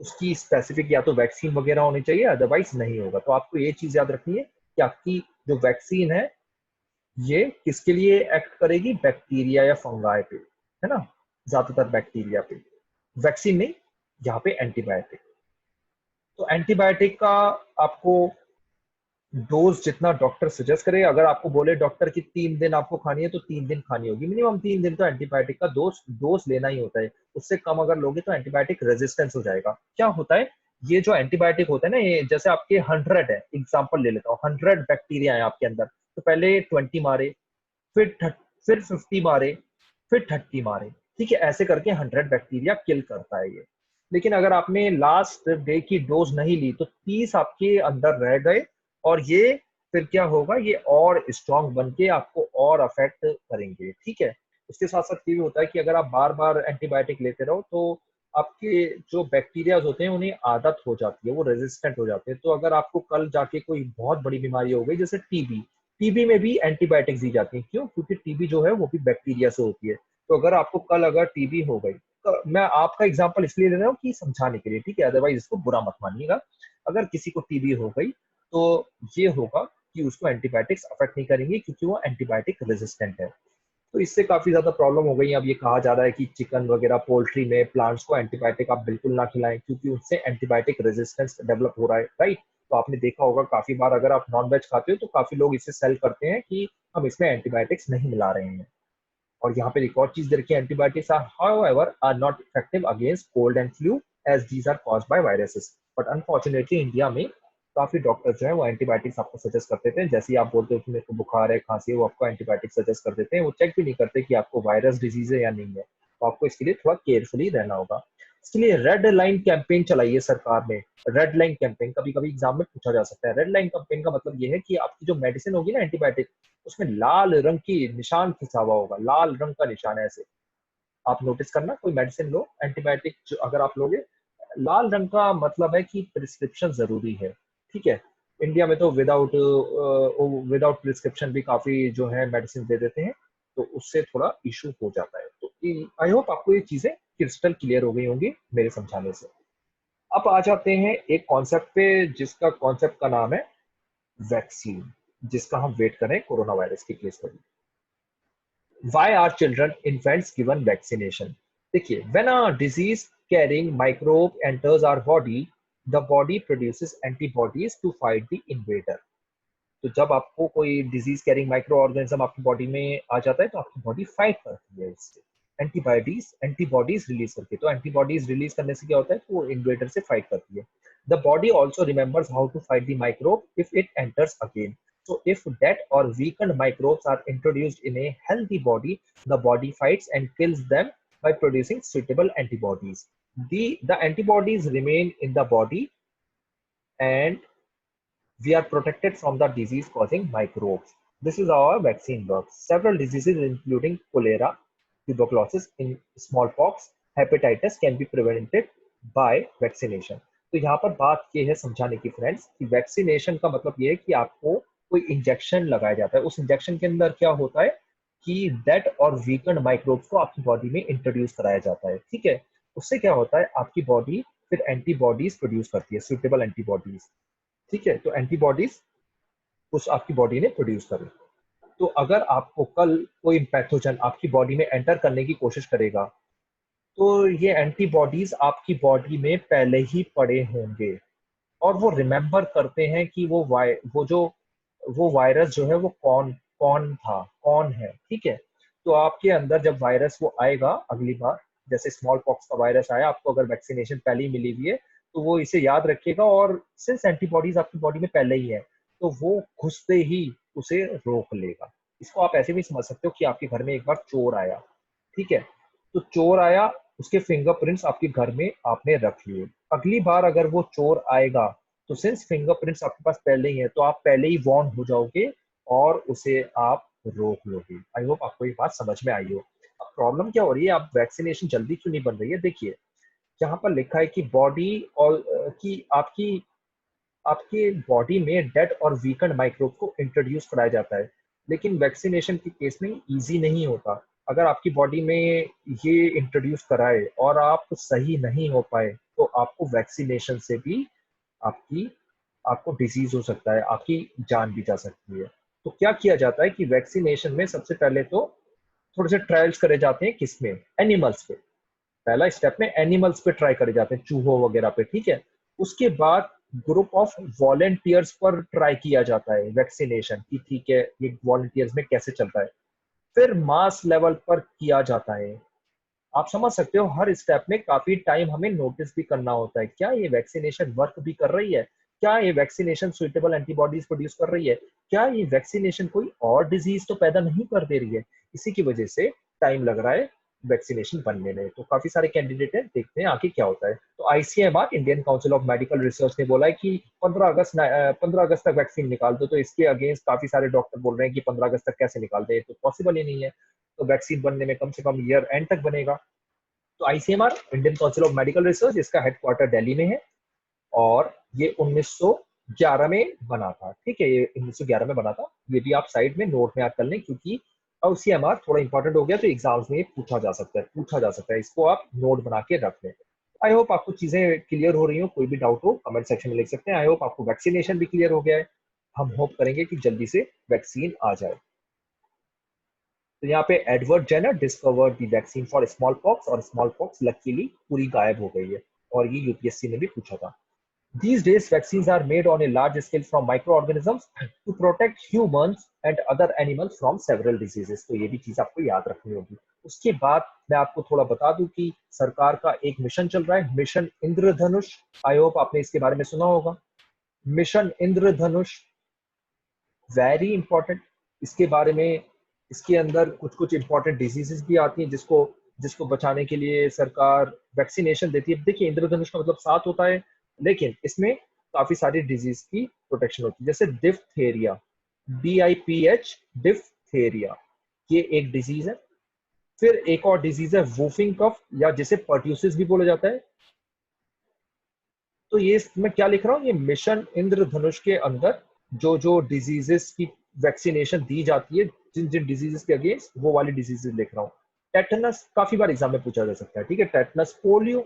उसकी स्पेसिफिक या तो वैक्सीन वगैरह होनी चाहिए, अदरवाइज नहीं होगा. तो आपको ये चीज याद रखनी है कि आपकी जो वैक्सीन है ये किसके लिए एक्ट करेगी, बैक्टीरिया या फंगाई पे, है ना, ज्यादातर बैक्टीरिया पे. वैक्सीन नहीं, यहाँ पे एंटीबायोटिक. तो एंटीबायोटिक का आपको डोज जितना डॉक्टर सजेस्ट करे, अगर आपको बोले डॉक्टर की 3 दिन आपको खानी है तो 3 दिन खानी होगी. मिनिमम 3 दिन तो एंटीबायोटिक का डोज लेना ही होता है. उससे कम अगर लोगे तो एंटीबायोटिक रेजिस्टेंस हो जाएगा. क्या होता है, ये जो एंटीबायोटिक होता है ना, ये जैसे आपके 100 है, एग्जाम्पल ले लेता हूँ, 100 बैक्टीरिया है आपके अंदर, तो पहले 20 मारे, फिर 50 मारे, फिर 30 मारे. ठीक है, ऐसे करके 100 बैक्टीरिया किल करता है ये. लेकिन अगर आपने लास्ट डे की डोज नहीं ली तो 30 आपके अंदर रह गए और ये फिर क्या होगा, ये और स्ट्रांग बन के आपको और अफेक्ट करेंगे. ठीक है. उसके साथ साथ ये भी होता है कि अगर आप बार बार एंटीबायोटिक लेते रहो तो आपके जो बैक्टीरियाज होते हैं उन्हें आदत हो जाती है, वो रेजिस्टेंट हो जाते हैं. तो अगर आपको कल जाके कोई बहुत बड़ी बीमारी हो गई जैसे टीबी, टीबी में भी एंटीबायोटिक्स दी जाती है. क्यों? क्योंकि टीबी जो है वो भी बैक्टीरिया से होती है. तो अगर आपको कल अगर टीबी हो गई, तो मैं आपका एग्जांपल इसलिए ले रहा हूँ कि समझाने के लिए, ठीक है, अदरवाइज इसको बुरा मत मानिएगा. अगर किसी को टीबी हो गई तो ये होगा कि उसको एंटीबायोटिक्स अफेक्ट नहीं करेंगे क्योंकि वो एंटीबायोटिक रेजिस्टेंट है. तो इससे काफी ज्यादा प्रॉब्लम हो गई. अब ये कहा जा रहा है कि चिकन वगैरह, पोल्ट्री में, प्लांट्स को एंटीबायोटिक आप बिल्कुल ना खिलाएं क्योंकि उससे एंटीबायोटिक रेजिस्टेंस डेवलप हो रहा है. राइट. तो आपने देखा होगा काफी बार अगर आप नॉन वेज खाते हो तो काफी लोग इसे सेल करते हैं कि हम इसमें एंटीबायोटिक्स नहीं मिला रहे हैं. और यहाँ पे एक और चीज देखिए, antibiotics are however are not effective against cold and flu as these are caused by viruses. But unfortunately India में काफी डॉक्टर जो है वो एंटीबायोटिक्स आपको सजेस्ट करते थे। जैसे ही आप बोलते हो कि मेरे को बुखार है, खांसी है, वो आपको एंटीबायोटिक सजेस्ट कर देते हैं। वो चेक भी नहीं करते कि आपको वायरस डिजीज है या नहीं है। तो आपको इसके लिए थोड़ा केयरफुली रहना होगा। इसके लिए रेड लाइन कैंपेन चलाई है सरकार ने। रेड लाइन कैंपेन कभी कभी एग्जाम में पूछा जा सकता है। रेड लाइन कैंपेन का मतलब ये है कि आपकी जो मेडिसिन होगी ना एंटीबायोटिक, उसमें लाल रंग की निशान खिंचा हुआ होगा, लाल रंग का निशान है ऐसे। आप नोटिस करना, कोई मेडिसिन लो, एंटीबायोटिक जो अगर आप लोगे, लाल रंग का मतलब है कि प्रिस्क्रिप्शन जरूरी है। ठीक है। इंडिया में तो विदाउट प्रिस्क्रिप्शन भी काफी जो है मेडिसिन दे देते हैं, तो उससे थोड़ा इशू हो जाता है। तो आई होप आपको ये चीजें क्रिस्टल क्लियर हो गई होंगी मेरे समझाने से। अब आ जाते हैं एक कॉन्सेप्ट पे, जिसका कॉन्सेप्ट का नाम है वैक्सीन, जिसका हम वेट करें कोरोना वायरस की केस पर। Why are children, infants given vaccination? देखिए, when a disease carrying microbe enters our body, the body produces antibodies to fight the invader. तो जब आपको कोई डिजीज कैरिंग माइक्रो ऑर्गेनिज्म आपकी बॉडी में आ जाता है, तो आपकी बॉडी फाइट करती है इससे, एंटीबॉडीज रिलीज करके। तो एंटीबॉडीज रिलीज करने से क्या होता है, वो इन्वेडर से फाइट करती है। The body also remembers how to fight the microbe if it enters again. So if dead or weakened microbes are introduced in a healthy body, the body fights and kills them by producing suitable antibodies. The antibodies remain in the body and we are protected from the disease causing microbes. This is how a vaccine works. Several diseases including cholera, tuberculosis, in smallpox, hepatitis can be prevented by vaccination. तो यहाँ पर बात ये है समझाने की friends कि vaccination का मतलब ये है कि आपको कोई इंजेक्शन लगाया जाता है। उस इंजेक्शन के अंदर क्या होता है कि डेड और वीकेंड माइक्रोब्स को आपकी बॉडी में इंट्रोड्यूस कराया जाता है। ठीक है। उससे क्या होता है, आपकी बॉडी फिर एंटीबॉडीज प्रोड्यूस करती है, सुटेबल एंटीबॉडीज। ठीक है। तो एंटीबॉडीज उस आपकी बॉडी ने प्रोड्यूस करे। तो अगर आपको कल कोई पैथोजन आपकी बॉडी में एंटर करने की कोशिश करेगा, तो ये एंटीबॉडीज आपकी बॉडी में पहले ही पड़े होंगे और वो रिमेम्बर करते हैं कि वो वायरस जो है वो कौन कौन था, कौन है। ठीक है। तो आपके अंदर जब वायरस वो आएगा अगली बार, जैसे स्मॉल पॉक्स का वायरस आया, आपको अगर वैक्सीनेशन पहले ही मिली हुई है, तो वो इसे याद रखेगा और सिंस एंटीबॉडीज आपकी बॉडी में पहले ही है, तो वो घुसते ही उसे रोक लेगा। इसको आप ऐसे भी समझ सकते हो कि आपके घर में एक बार चोर आया। ठीक है। तो चोर आया, उसके फिंगरप्रिंट्स आपके घर में आपने रख लिए। अगली बार अगर वो चोर आएगा, तो सिंस फिंगरप्रिंट्स आपके पास पहले ही है, तो आप पहले ही वार्न हो जाओगे और उसे आप रोक लोगे। आई होप आपको ये बात समझ में आई हो। अब प्रॉब्लम क्या हो रही है, आप वैक्सीनेशन जल्दी क्यों नहीं बन रही है? देखिए, यहाँ पर लिखा है कि बॉडी और कि आपकी आपके बॉडी में डेड और वीकेंड माइक्रोब को इंट्रोड्यूस कराया जाता है, लेकिन वैक्सीनेशन के केस में इजी नहीं होता। अगर आपकी बॉडी में ये इंट्रोड्यूस कराए और आप सही नहीं हो पाए, तो आपको वैक्सीनेशन से भी आपकी आपको डिजीज हो सकता है, आपकी जान भी जा सकती है। तो क्या किया जाता है कि वैक्सीनेशन में सबसे पहले तो थोड़े से ट्रायल्स करे जाते हैं, किसमें? एनिमल्स पे। पहला स्टेप में एनिमल्स पे ट्राई करे जाते हैं, चूहों वगैरह पे। ठीक है। उसके बाद ग्रुप ऑफ वॉलेंटियर्स पर ट्राई किया जाता है वैक्सीनेशन की। ठीक है, ये वॉलेंटियर्स में कैसे चलता है। फिर मास लेवल पर किया जाता है। आप समझ सकते हो, हर स्टेप में काफी टाइम हमें नोटिस भी करना होता है, क्या ये वैक्सीनेशन वर्क भी कर रही है, क्या ये वैक्सीनेशन सुइटेबल एंटीबॉडीज प्रोड्यूस कर रही है, क्या ये वैक्सीनेशन कोई और डिजीज तो पैदा नहीं कर दे रही है। इसी की वजह से टाइम लग रहा है वैक्सीनेशन बनने में। तो काफी सारे कैंडिडेट हैं, देखते हैं आगे क्या होता है। तो ICMR, Indian council of medical research ने बोला है कि 15 अगस्त तक वैक्सीन निकाल दो। तो इसके अगेंस्ट काफी सारे डॉक्टर बोल रहे हैं कि 15 अगस्त तक कैसे निकाल दे, तो पॉसिबल ही नहीं है। तो वैक्सीन बनने में कम से कम ईयर एंड तक बनेगा। तो ICMR, Indian council of medical research, इसका हेडक्वार्टर दिल्ली में है और ये 1911 में बना था। ठीक है, ये 1911 में बना था। ये भी आप साइड में नोट में याद कर लें, क्योंकि आईसीएमआर थोड़ा इंपॉर्टेंट हो गया, तो एग्जाम्स में पूछा जा सकता है। इसको आप नोट बना के रख लें। आई होप आपको चीजें क्लियर हो रही हो। कोई भी डाउट हो कमेंट सेक्शन में लिख सकते हैं। आई होप आपको वैक्सीनेशन भी क्लियर हो गया है। हम होप करेंगे कि जल्दी से वैक्सीन आ जाए। तो यहाँ पे Edward Jenner discovered the vaccine for smallpox, और स्मॉल पॉक्स लकीली पूरी गायब हो गई है, और ये यूपीएससी ने भी पूछा था। These days, vaccines are made on a large scale from microorganisms to protect humans and other animals from several diseases. तो ये भी चीज आपको याद रखनी होगी। उसके बाद मैं आपको थोड़ा बता दूं कि सरकार का एक मिशन चल रहा है, मिशन इंद्रधनुष। आई होप आपने इसके बारे में सुना होगा। मिशन इंद्रधनुष वेरी इंपॉर्टेंट। इसके बारे में, इसके अंदर कुछ कुछ इंपॉर्टेंट डिजीजेस भी आती हैं जिसको जिसको बचाने के लिए सरकार वैक्सीनेशन देती है। देखिए, इंद्रधनुष का मतलब 7 होता है, लेकिन इसमें काफी सारी डिजीज की प्रोटेक्शन होती है, जैसे डिफ्थेरिया, DIPH, डिफ्थेरिया, ये एक डिजीज है। फिर एक और डिजीज है वूफिंग कफ, या जिसे पर्ट्यूसिस भी बोला जाता है। तो ये मैं क्या लिख रहा हूँ, ये मिशन इंद्रधनुष के अंदर जो जो डिजीजेस की वैक्सीनेशन दी जाती है, जिन जिन डिजीजेस के अगेंस्ट, वो वाली डिजीजेस लिख रहा हूँ। टेटनस काफी बार एग्जाम में पूछा जा सकता है, ठीक है, टेटनस। पोलियो,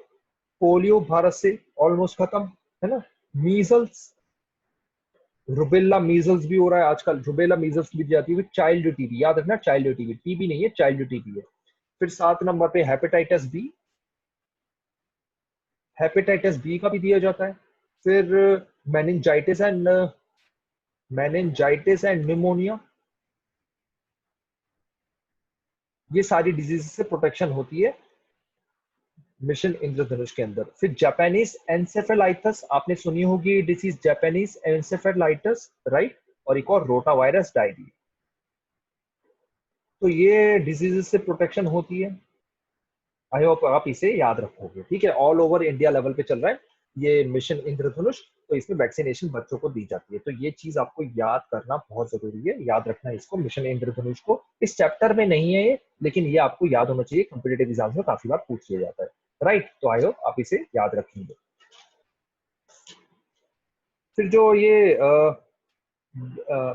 पोलियो भारत से ऑलमोस्ट खत्म है ना। मीजल्स, रुबेला मीजल्स भी हो रहा है आजकल, रुबेला मीजल्स भी जाती है। चाइल्ड टीबी, याद रखना, चाइल्ड टीबी, टीबी नहीं है, चाइल्ड टीबी है। फिर 7 नंबर पे हेपेटाइटिस बी, हेपेटाइटिस बी का भी दिया जाता है। फिर मेनिंजाइटिस एंड निमोनिया, ये सारी डिजीज से प्रोटेक्शन होती है मिशन इंद्रधनुष के अंदर। फिर जापानीज एंसेफेलाइटिस, आपने सुनी होगी डिजीज, जापानीज एंसेफेलाइटिस, राइट। और एक और रोटा वायरस डायरिया। तो ये डिजीज से प्रोटेक्शन होती है। आई होप आप इसे याद रखोगे, ठीक है। ऑल ओवर इंडिया लेवल पे चल रहा है ये मिशन इंद्रधनुष। तो इसमें वैक्सीनेशन बच्चों को दी जाती है। तो ये चीज आपको याद करना बहुत जरूरी है, याद रखना इसको, मिशन इंद्रधनुष को। इस चैप्टर में नहीं है ये, लेकिन ये आपको याद होना चाहिए, कॉम्पिटेटिव एग्जाम्स में काफी बार पूछ लिया जाता है, राइट। तो आई होप आप इसे याद रखेंगे। फिर जो ये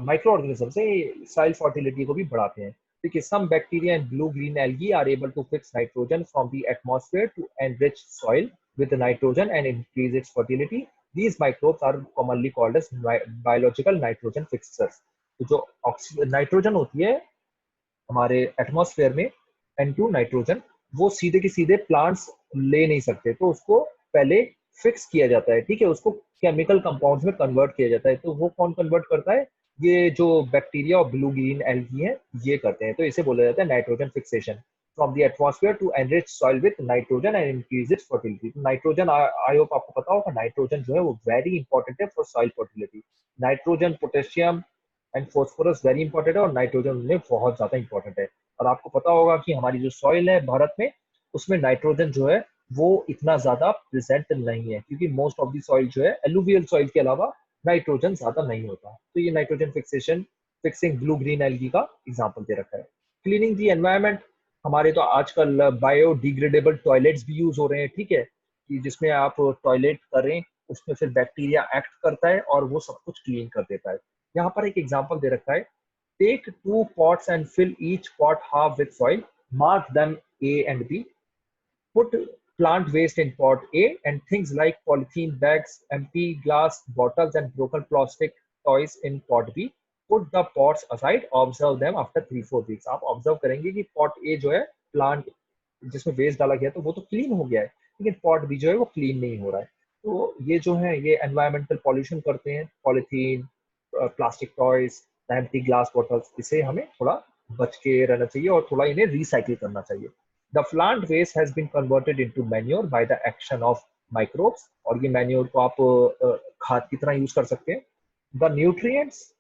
माइक्रो ऑर्गेनिजम्स है, सॉइल फर्टिलिटी को भी बढ़ाते हैं। देखिए, some bacteria and blue green algae are able to fix nitrogen from the atmosphere to enrich soil with nitrogen and increase its fertility. These microbes are commonly called as biological nitrogen fixers. तो जो nitrogen होती है हमारे atmosphere में, N2 nitrogen, वो सीधे के सीधे प्लांट्स ले नहीं सकते, तो उसको पहले फिक्स किया जाता है, ठीक है। उसको केमिकल कंपाउंड्स में कन्वर्ट किया जाता है। तो वो कौन कन्वर्ट करता है, ये जो बैक्टीरिया और ब्लू ग्रीन एल्गी है, ये करते हैं। तो इसे बोला जाता है nitrogen fixation from the atmosphere to enrich soil with nitrogen and increase its fertility. Nitrogen, I hope आपको पता होगा, नाइट्रोजन जो है वो वेरी इंपॉर्टेंट है for soil fertility. Nitrogen, potassium and phosphorus very important है, और नाइट्रोजन में बहुत ज्यादा इंपॉर्टेंट है। और आपको पता होगा कि हमारी जो सॉइल है भारत में, उसमें नाइट्रोजन जो है वो इतना ज्यादा प्रेजेंट नहीं है, क्योंकि मोस्ट ऑफ दी सॉइल जो है एलुवियल सॉइल के अलावा नाइट्रोजन ज्यादा नहीं होता। तो ये nitrogen fixation, fixing blue green algae का एग्जांपल दे रखा है। क्लीनिंग दी एनवायरमेंट, हमारे तो आजकल बायोडिग्रेडेबल टॉयलेट्स भी यूज हो रहे हैं, ठीक है, कि जिसमें आप टॉयलेट करें, उसमें फिर बैक्टीरिया एक्ट करता है और वो सब कुछ क्लीन कर देता है। यहाँ पर एक एग्जांपल दे रखा है, take 2 pots and fill each pot half with soil, mark them A and B, put plant waste in pot A and things like polythene bags, empty glass bottles and broken plastic toys in pot B, put the pots aside, observe them after 3-4 weeks। आप observe करेंगे कि pot ए जो है, plant जिसमें waste डाला गया तो वो तो क्लीन हो गया है, लेकिन पॉट बी जो है वो क्लीन नहीं हो रहा है। तो ये जो है ये एनवायरमेंटल पॉल्यूशन करते हैं, polythene, plastic toys, empty glass bottles, इसे हमें थोड़ा बच के रहना चाहिए और थोड़ा इन्हें रिसाइकिल करना चाहिए। The plant waste has been converted into manure by the action of microbes, और ये मैन्योर को आप खाद की तरह यूज कर सकते हैं। The nutrients,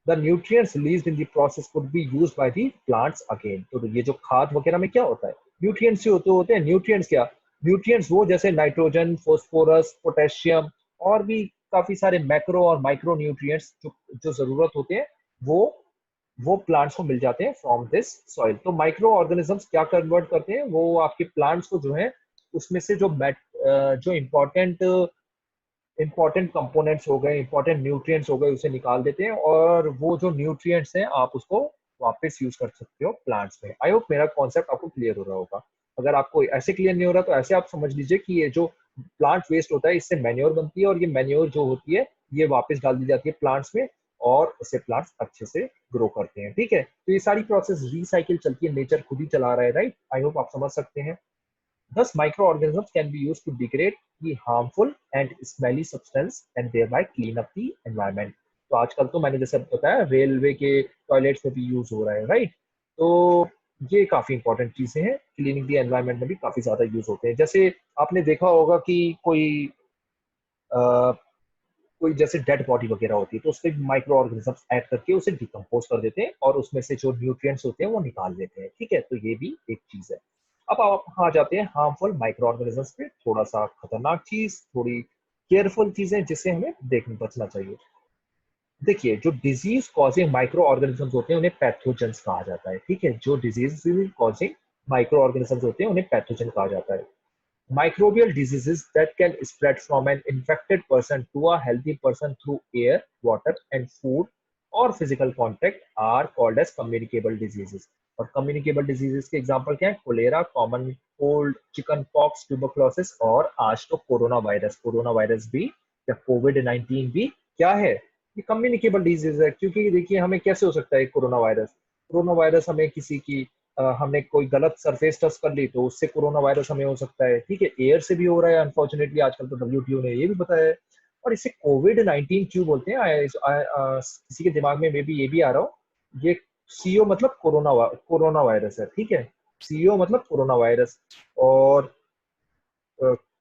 the nutrients released in the process could be used by the plants again। तो ये जो खाद वगैरह में क्या होता है, न्यूट्रिएंट्स जो होते हैं, न्यूट्रिएंट्स क्या, न्यूट्रिएंट्स वो जैसे नाइट्रोजन, फोस्फोरस, पोटेशियम, और भी काफी सारे मैक्रो और माइक्रो न्यूट्रिएंट्स जो जो जरूरत होते हैं, वो प्लांट्स को मिल जाते हैं फ्रॉम दिस सॉइल। तो माइक्रो ऑर्गेनिजम्स क्या कन्वर्ट करते हैं, वो आपके प्लांट्स को जो है उसमें से जो इंपॉर्टेंट कंपोनेंट्स हो गए, इंपॉर्टेंट न्यूट्रिएंट्स हो गए, उसे निकाल देते हैं, और वो जो न्यूट्रिएंट्स हैं आप उसको वापस यूज कर सकते हो प्लांट्स में। आई होप मेरा कॉन्सेप्ट आपको क्लियर हो रहा होगा। अगर आपको ऐसे क्लियर नहीं हो रहा तो ऐसे आप समझ लीजिए कि ये जो प्लांट वेस्ट होता है, इससे मैन्योर बनती है, और ये मैन्योर जो होती है ये वापस डाल दी जाती है प्लांट्स में, और उससे प्लांट्स अच्छे से ग्रो करते हैं, ठीक है। तो ये सारी प्रोसेस रिसाइकिल चलती है, नेचर खुद ही चला रहा है, राइट। आई होप आप समझ सकते हैं। Thus, microorganisms can be used to degrade the harmful and smelly substance and thereby clean up the environment. तो आजकल तो मैंने जैसे बताया रेलवे के टॉयलेट्स में भी यूज हो रहा है, राइट? तो ये काफी इंपॉर्टेंट चीजें हैं, क्लीनिंग दी एनवायरनमेंट में भी काफी ज्यादा यूज होते हैं। जैसे आपने देखा होगा कि अ, कोई जैसे डेड बॉडी वगैरह होती है तो उसमें माइक्रो ऑर्गेनिजम्स ऐड करके उसे डिकम्पोज कर देते हैं और उसमें से जो न्यूट्रिएंट्स होते हैं वो निकाल देते हैं, ठीक है? तो ये भी एक चीज है। अब आप आ जाते हैं हार्मफुल माइक्रो ऑर्गेनिजम्स पे, थोड़ा सा खतरनाक चीज, थोड़ी केयरफुल चीजें जिससे हमें देखने बचना चाहिए। देखिए, जो डिजीज कॉजिंग माइक्रो ऑर्गेनिजम्स होते हैं उन्हें पैथोजेंस कहा जाता है, ठीक है? जो डिजीज कॉजिंग माइक्रो ऑर्गेनिजम्स होते हैं उन्हें पैथोजन कहा जाता है। Microbial diseases that can spread from an infected person to a healthy person through air, water, and food or physical contact are called as communicable diseases. और communicable diseases के example क्या है? Cholera, common cold, chickenpox, tuberculosis और आज तो corona virus भी या कोविड-19 भी क्या है? ये कम्युनिकेबल डिजीज है। क्योंकि देखिए हमें कैसे हो सकता है कोरोना वायरस हमें किसी की हमने कोई गलत सरफेस टच कर ली तो उससे कोरोना वायरस हमें हो सकता है, ठीक है? एयर से भी हो रहा है अनफॉर्चुनेटली, आजकल तो डब्ल्यूटीओ ने ये भी बताया है। और इसे कोविड-19 क्यों बोलते हैं? किसी के दिमाग में मे बी ये भी आ रहा हो, ये सीओ मतलब कोरोना वायरस है, ठीक है? सीओ मतलब कोरोना वायरस और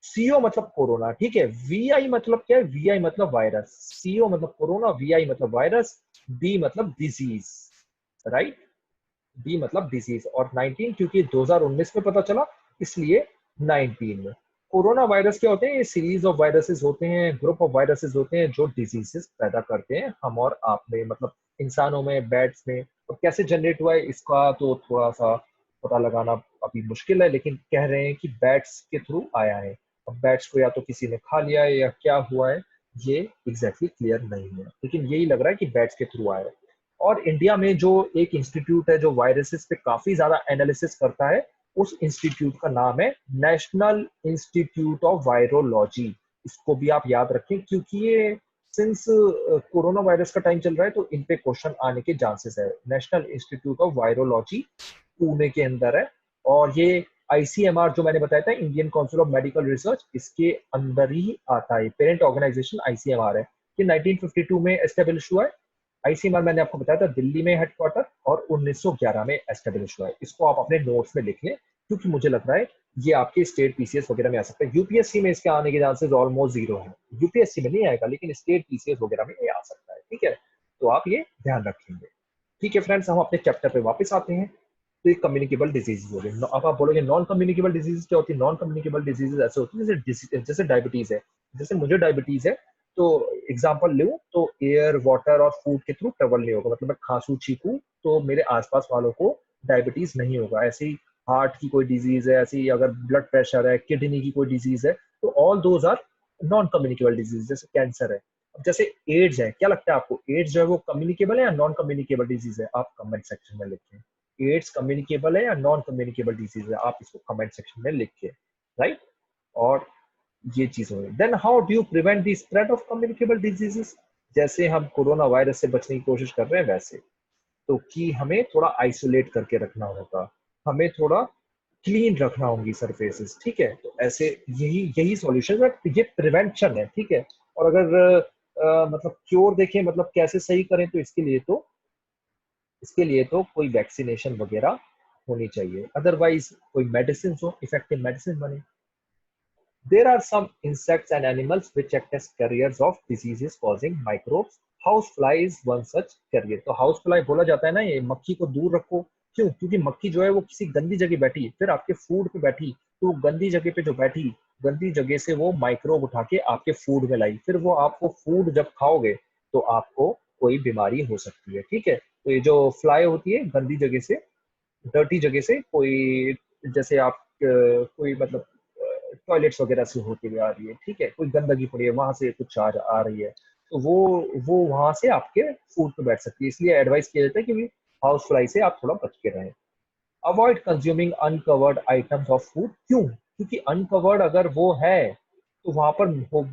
सीओ मतलब कोरोना, ठीक है? वीआई मतलब क्या है? वीआई मतलब वायरस, सीओ मतलब कोरोना, वीआई मतलब वायरस, डी मतलब डिजीज, राइट? डी मतलब डिजीज और 19 क्योंकि 2019 में पता चला इसलिए 19 में। कोरोना वायरस क्या होते हैं? ये सीरीज ऑफ वायरसेस होते हैं, ग्रुप ऑफ वायरसेस होते हैं जो डिजीजेस पैदा करते हैं हम और आप में, मतलब इंसानों में, बैट्स में। और कैसे जनरेट हुआ है इसका तो थोड़ा सा पता लगाना अभी मुश्किल है, लेकिन कह रहे हैं कि बैट्स के थ्रू आया है। अब बैट्स को या तो किसी ने खा लिया है या क्या हुआ है ये एग्जैक्टली क्लियर नहीं है, लेकिन यही लग रहा है कि बैट्स के थ्रू आया है। और इंडिया में जो एक इंस्टीट्यूट है जो वायरसेस पे काफी ज्यादा एनालिसिस करता है, उस इंस्टीट्यूट का नाम है नेशनल इंस्टीट्यूट ऑफ वायरोलॉजी। इसको भी आप याद रखें क्योंकि ये सिंस कोरोना वायरस का टाइम चल रहा है तो इन पे क्वेश्चन आने के चांसेस है। National institute of virology Pune के अंदर है और ये आईसीएमआर जो मैंने बताया था, Indian council of medical research, इसके अंदर ही आता है। पेरेंट ऑर्गेनाइजेशन आईसीएमआर है। ये 1952 में एस्टेब्लिश हुआ है। आईसीएमआर मैंने आपको बताया था दिल्ली में हेडक्वार्टर और 1911 में एस्टेब्लिश हुआ है। इसको आप अपने नोट्स में लिख लें क्योंकि मुझे लग रहा है ये आपके स्टेट पीसीएस वगैरह में आ सकता है। यूपीएससी में इसके आने के चांसेस ऑलमोस्ट जीरो है। यूपीएससी में नहीं आएगा लेकिन स्टेट पीसीएस वगैरह में ये आ सकता है, ठीक है? तो आप ये ध्यान रखेंगे। ठीक है फ्रेंड्स, हम अपने चैप्टर पे वापस आते हैं। तो ये कम्युनिकेबल डिजीजेज हो गए। अब आप बोलोगे नॉन कम्युनिकेबल डिजीज क्या होती है? नॉन कम्युनिकेबल डिजीजेज ऐसे होती है जैसे डायबिटीज है। जैसे मुझे डायबिटीज है तो एग्जांपल लूं तो एयर, वाटर और फूड के थ्रू ट्रेवल नहीं होगा, मतलब मैं खांसू छींकू तो मेरे आसपास वालों को डायबिटीज नहीं होगा। ऐसे ही हार्ट की कोई डिजीज है, ऐसे ही अगर ब्लड प्रेशर है, किडनी की कोई डिजीज है, तो all those are non communicable disease. जैसे कैंसर है। अब जैसे एड्स है, क्या लगता है आपको एड्स जो है वो कम्युनिकेबल है या नॉन कम्युनिकेबल डिजीज है? आप कमेंट सेक्शन में लिखें। एड्स कम्युनिकेबल है या नॉन कम्युनिकेबल डिजीज है? आप इसको कमेंट सेक्शन में लिखिए, राइट? और ये चीज हो गई। Then how do you prevent the spread of communicable diseases? जैसे हम कोरोना वायरस से बचने की कोशिश कर रहे हैं वैसे, तो कि हमें थोड़ा आइसोलेट करके रखना होगा, हमें थोड़ा क्लीन रखना होंगी सरफेसेस, ठीक है? तो ऐसे यही यही सॉल्यूशन है, ये प्रिवेंशन है, ठीक है? और अगर मतलब क्योर देखें, मतलब कैसे सही करें, तो इसके लिए तो कोई वैक्सीनेशन वगैरह होनी चाहिए, अदरवाइज कोई मेडिसिन हो, इफेक्टिव मेडिसिन बने। There are some insects and animals which act as carriers of diseases causing microbes. Housefly is one such carrier. तो housefly बोला जाता है ना, ये मक्खी को दूर रखो। क्यों? क्योंकि मक्खी जो है वो किसी गंदी जगह बैठी, फिर आपके फूड पे बैठी, तो गंदी जगह पे जो बैठी, गंदी जगह से वो माइक्रोब उठा के आपके फूड में लाई, फिर वो आपको फूड जब खाओगे तो आपको कोई बीमारी हो सकती है, ठीक है? तो ये जो फ्लाई होती है गंदी जगह से, डर्टी जगह से, कोई जैसे आप कोई मतलब टॉयलेट्स वगैरह से होती हुई आ रही है, ठीक है? कोई गंदगी पड़ी है वहां से कुछ आ रही है, तो वो वहां से आपके फूड पे बैठ सकती है। इसलिए एडवाइस किया जाता है कि हाउस फ्लाई से आप थोड़ा बच के रहें। Avoid consuming uncovered items of food. क्यों? क्योंकि अनकवर्ड अगर वो है तो वहां पर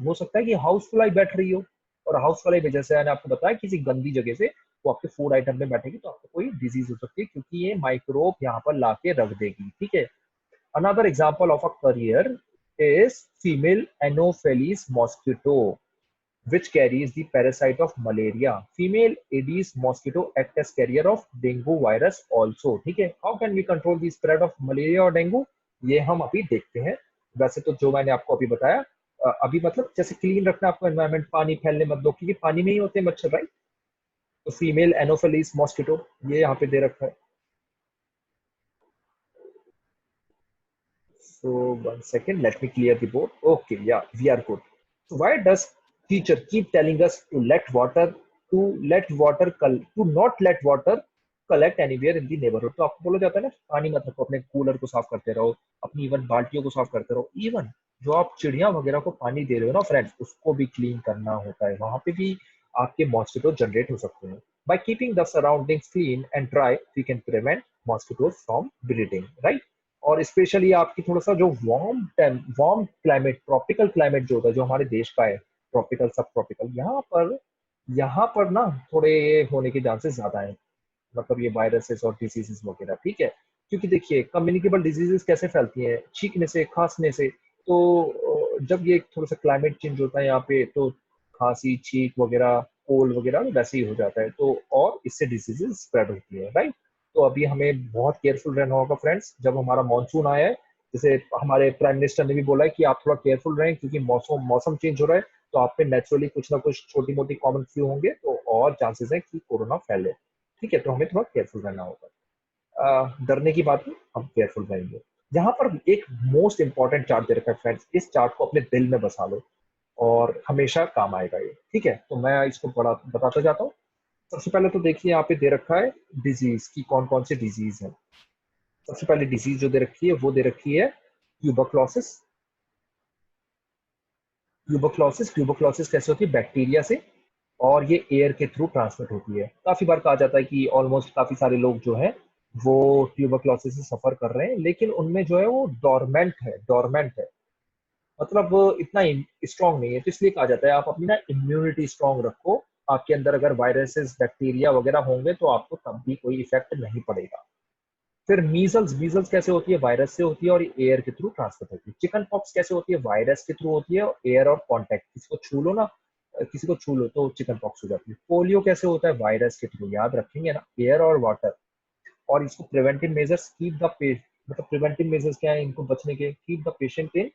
हो सकता है कि हाउस फ्लाई बैठ रही हो, और हाउस फ्लाई में जैसे मैंने आपको बताया किसी गंदी जगह से वो आपके फूड आइटम में बैठेगी तो आपको कोई डिजीज हो सकती है क्योंकि ये माइक्रोब यहाँ पर ला के रख देगी, ठीक है? Another example of a carrier is female Anopheles mosquito, which carries the parasite of malaria. Female Aedes mosquito act as carrier of dengue virus also. ठीक है, how can we control the spread of malaria और dengue? ये हम अभी देखते हैं। वैसे तो जो मैंने आपको अभी बताया, अभी मतलब जैसे क्लीन रखना आपको एनवायरमेंट, पानी फैलने मत दो, क्योंकि पानी में ही होते हैं मच्छर, राइट। तो फीमेल एनोफिलीज मॉस्किटो ये यहाँ पे दे रखा है। So 1 second, let me clear the board. Okay, yeah, we are good. So why does teacher keep telling us to not let water collect anywhere in the neighborhood? तो आपको बोला जाता है ना, पानी मत रखो, अपने कूलर को साफ करते रहो, अपनी इवन बाल्टियों को साफ करते रहो। इवन जो आप चिड़िया वगैरह को पानी दे रहे हो ना फ्रेंड्स, उसको भी क्लीन करना होता है, वहां पे भी आपके मॉस्किटो जनरेट हो सकते हैं। By keeping the surroundings clean and dry, we can prevent mosquitoes from breeding, right? और स्पेशली आपकी थोड़ा सा जो वार्म क्लाइमेट, ट्रॉपिकल क्लाइमेट जो होता है, जो हमारे देश का है, ट्रॉपिकल सब ट्रॉपिकल, यहाँ पर ना थोड़े होने के चांसेस ज्यादा है, मतलब ये वायरसेस और डिजीजेस वगैरह, ठीक है। क्योंकि देखिए कम्युनिकेबल डिजीजेस कैसे फैलती हैं, छींकने से, खांसने से। तो जब ये थोड़ा सा क्लाइमेट चेंज होता है यहाँ पे, तो खांसी, छींक वगैरह, कोल्ड वगैरह वैसे ही हो जाता है, तो और इससे डिजीजेस स्प्रेड होती है, राइट। तो अभी हमें बहुत केयरफुल रहना होगा फ्रेंड्स, जब हमारा मानसून आया है, जैसे हमारे प्राइम मिनिस्टर ने भी बोला है कि आप थोड़ा केयरफुल रहें, क्योंकि मौसम मौसम चेंज हो रहा है, तो आप पे नेचुरली कुछ ना कुछ छोटी मोटी कॉमन फ्लू होंगे, तो और चांसेस है कि कोरोना फैले, ठीक है। तो हमें थोड़ा केयरफुल रहना होगा। डरने की बात नहीं, हम केयरफुल रहेंगे। यहाँ पर एक मोस्ट इंपॉर्टेंट चार्ट दे रखा है फ्रेंड्स, इस चार्ट को अपने दिल में बसा लो और हमेशा काम आएगा ये, ठीक है। तो मैं इसको बड़ा बताता जाता हूँ। सबसे पहले तो देखिए यहाँ पे दे रखा है डिजीज की, कौन कौन सी डिजीज है। सबसे पहले डिजीज जो दे रखी है वो दे रखी है ट्यूबरक्लोसिस। ट्यूबरक्लोसिस ट्यूबरक्लोसिस कैसे होती है, बैक्टीरिया से, और ये एयर के थ्रू ट्रांसमिट होती है। काफी बार कहा जाता है कि ऑलमोस्ट काफी सारे लोग जो है वो ट्यूबरक्लोसिस से सफर कर रहे हैं, लेकिन उनमें जो है वो डोरमेंट है, मतलब वो इतना स्ट्रांग नहीं है। तो इसलिए कहा जाता है आप अपनी ना इम्यूनिटी स्ट्रांग रखो, आपके अंदर अगर वायरसेस बैक्टीरिया वगैरह होंगे तो आपको तब भी कोई इफेक्ट नहीं पड़ेगा। फिर मीजल्स मीजल्स कैसे होती है, वायरस से होती है और एयर के थ्रू ट्रांसफर होती है। चिकन पॉक्स कैसे होती है, वायरस के थ्रू होती है और एयर और कॉन्टेक्ट, किसी को छू लो ना, किसी को छू लो तो चिकन पॉक्स हो जाती है। पोलियो कैसे होता है, वायरस के थ्रू, याद रखेंगे ना, एयर और वाटर। और इसको preventive measures keep the patient, मतलब प्रिवेंटिव मेजर्स क्या है इनको बचने के, keep the patient in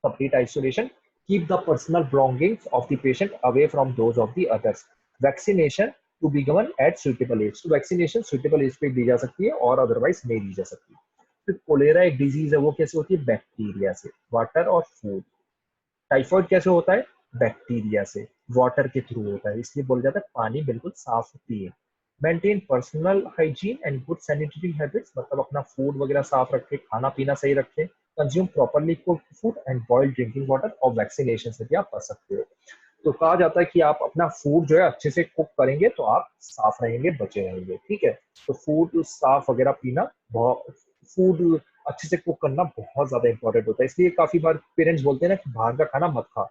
complete isolation, keep the personal belongings of the patient away from those of the others. Vaccination to be given at suitable age. तो vaccination suitable as पे दी जा सकती है और अदरवाइज नहीं दी जा सकती। फिर कोलेरा एक डिजीज है, वो कैसे होती है, बैक्टीरिया से, वाटर और फूड। टाइफाइड कैसे होता है, बैक्टीरिया से, वाटर के थ्रू होता है, इसलिए बोला जाता है पानी बिल्कुल साफ पिए। Maintain personal hygiene and good sanitary habits, मतलब अपना फूड वगैरह साफ रखे, खाना पीना सही रखे। Consume properly cooked food and boiled drinking water, और वैक्सीनेशन से भी आप बच सकते हो। तो कहा जाता है कि आप अपना फूड जो है अच्छे से कुक करेंगे तो आप साफ रहेंगे, बचे रहेंगे, ठीक है। तो फूड साफ वगैरह पीना, बहुत फूड अच्छे से कुक करना बहुत ज्यादा इंपॉर्टेंट होता है। इसलिए काफी बार पेरेंट्स बोलते हैं ना कि बाहर का खाना मत खा।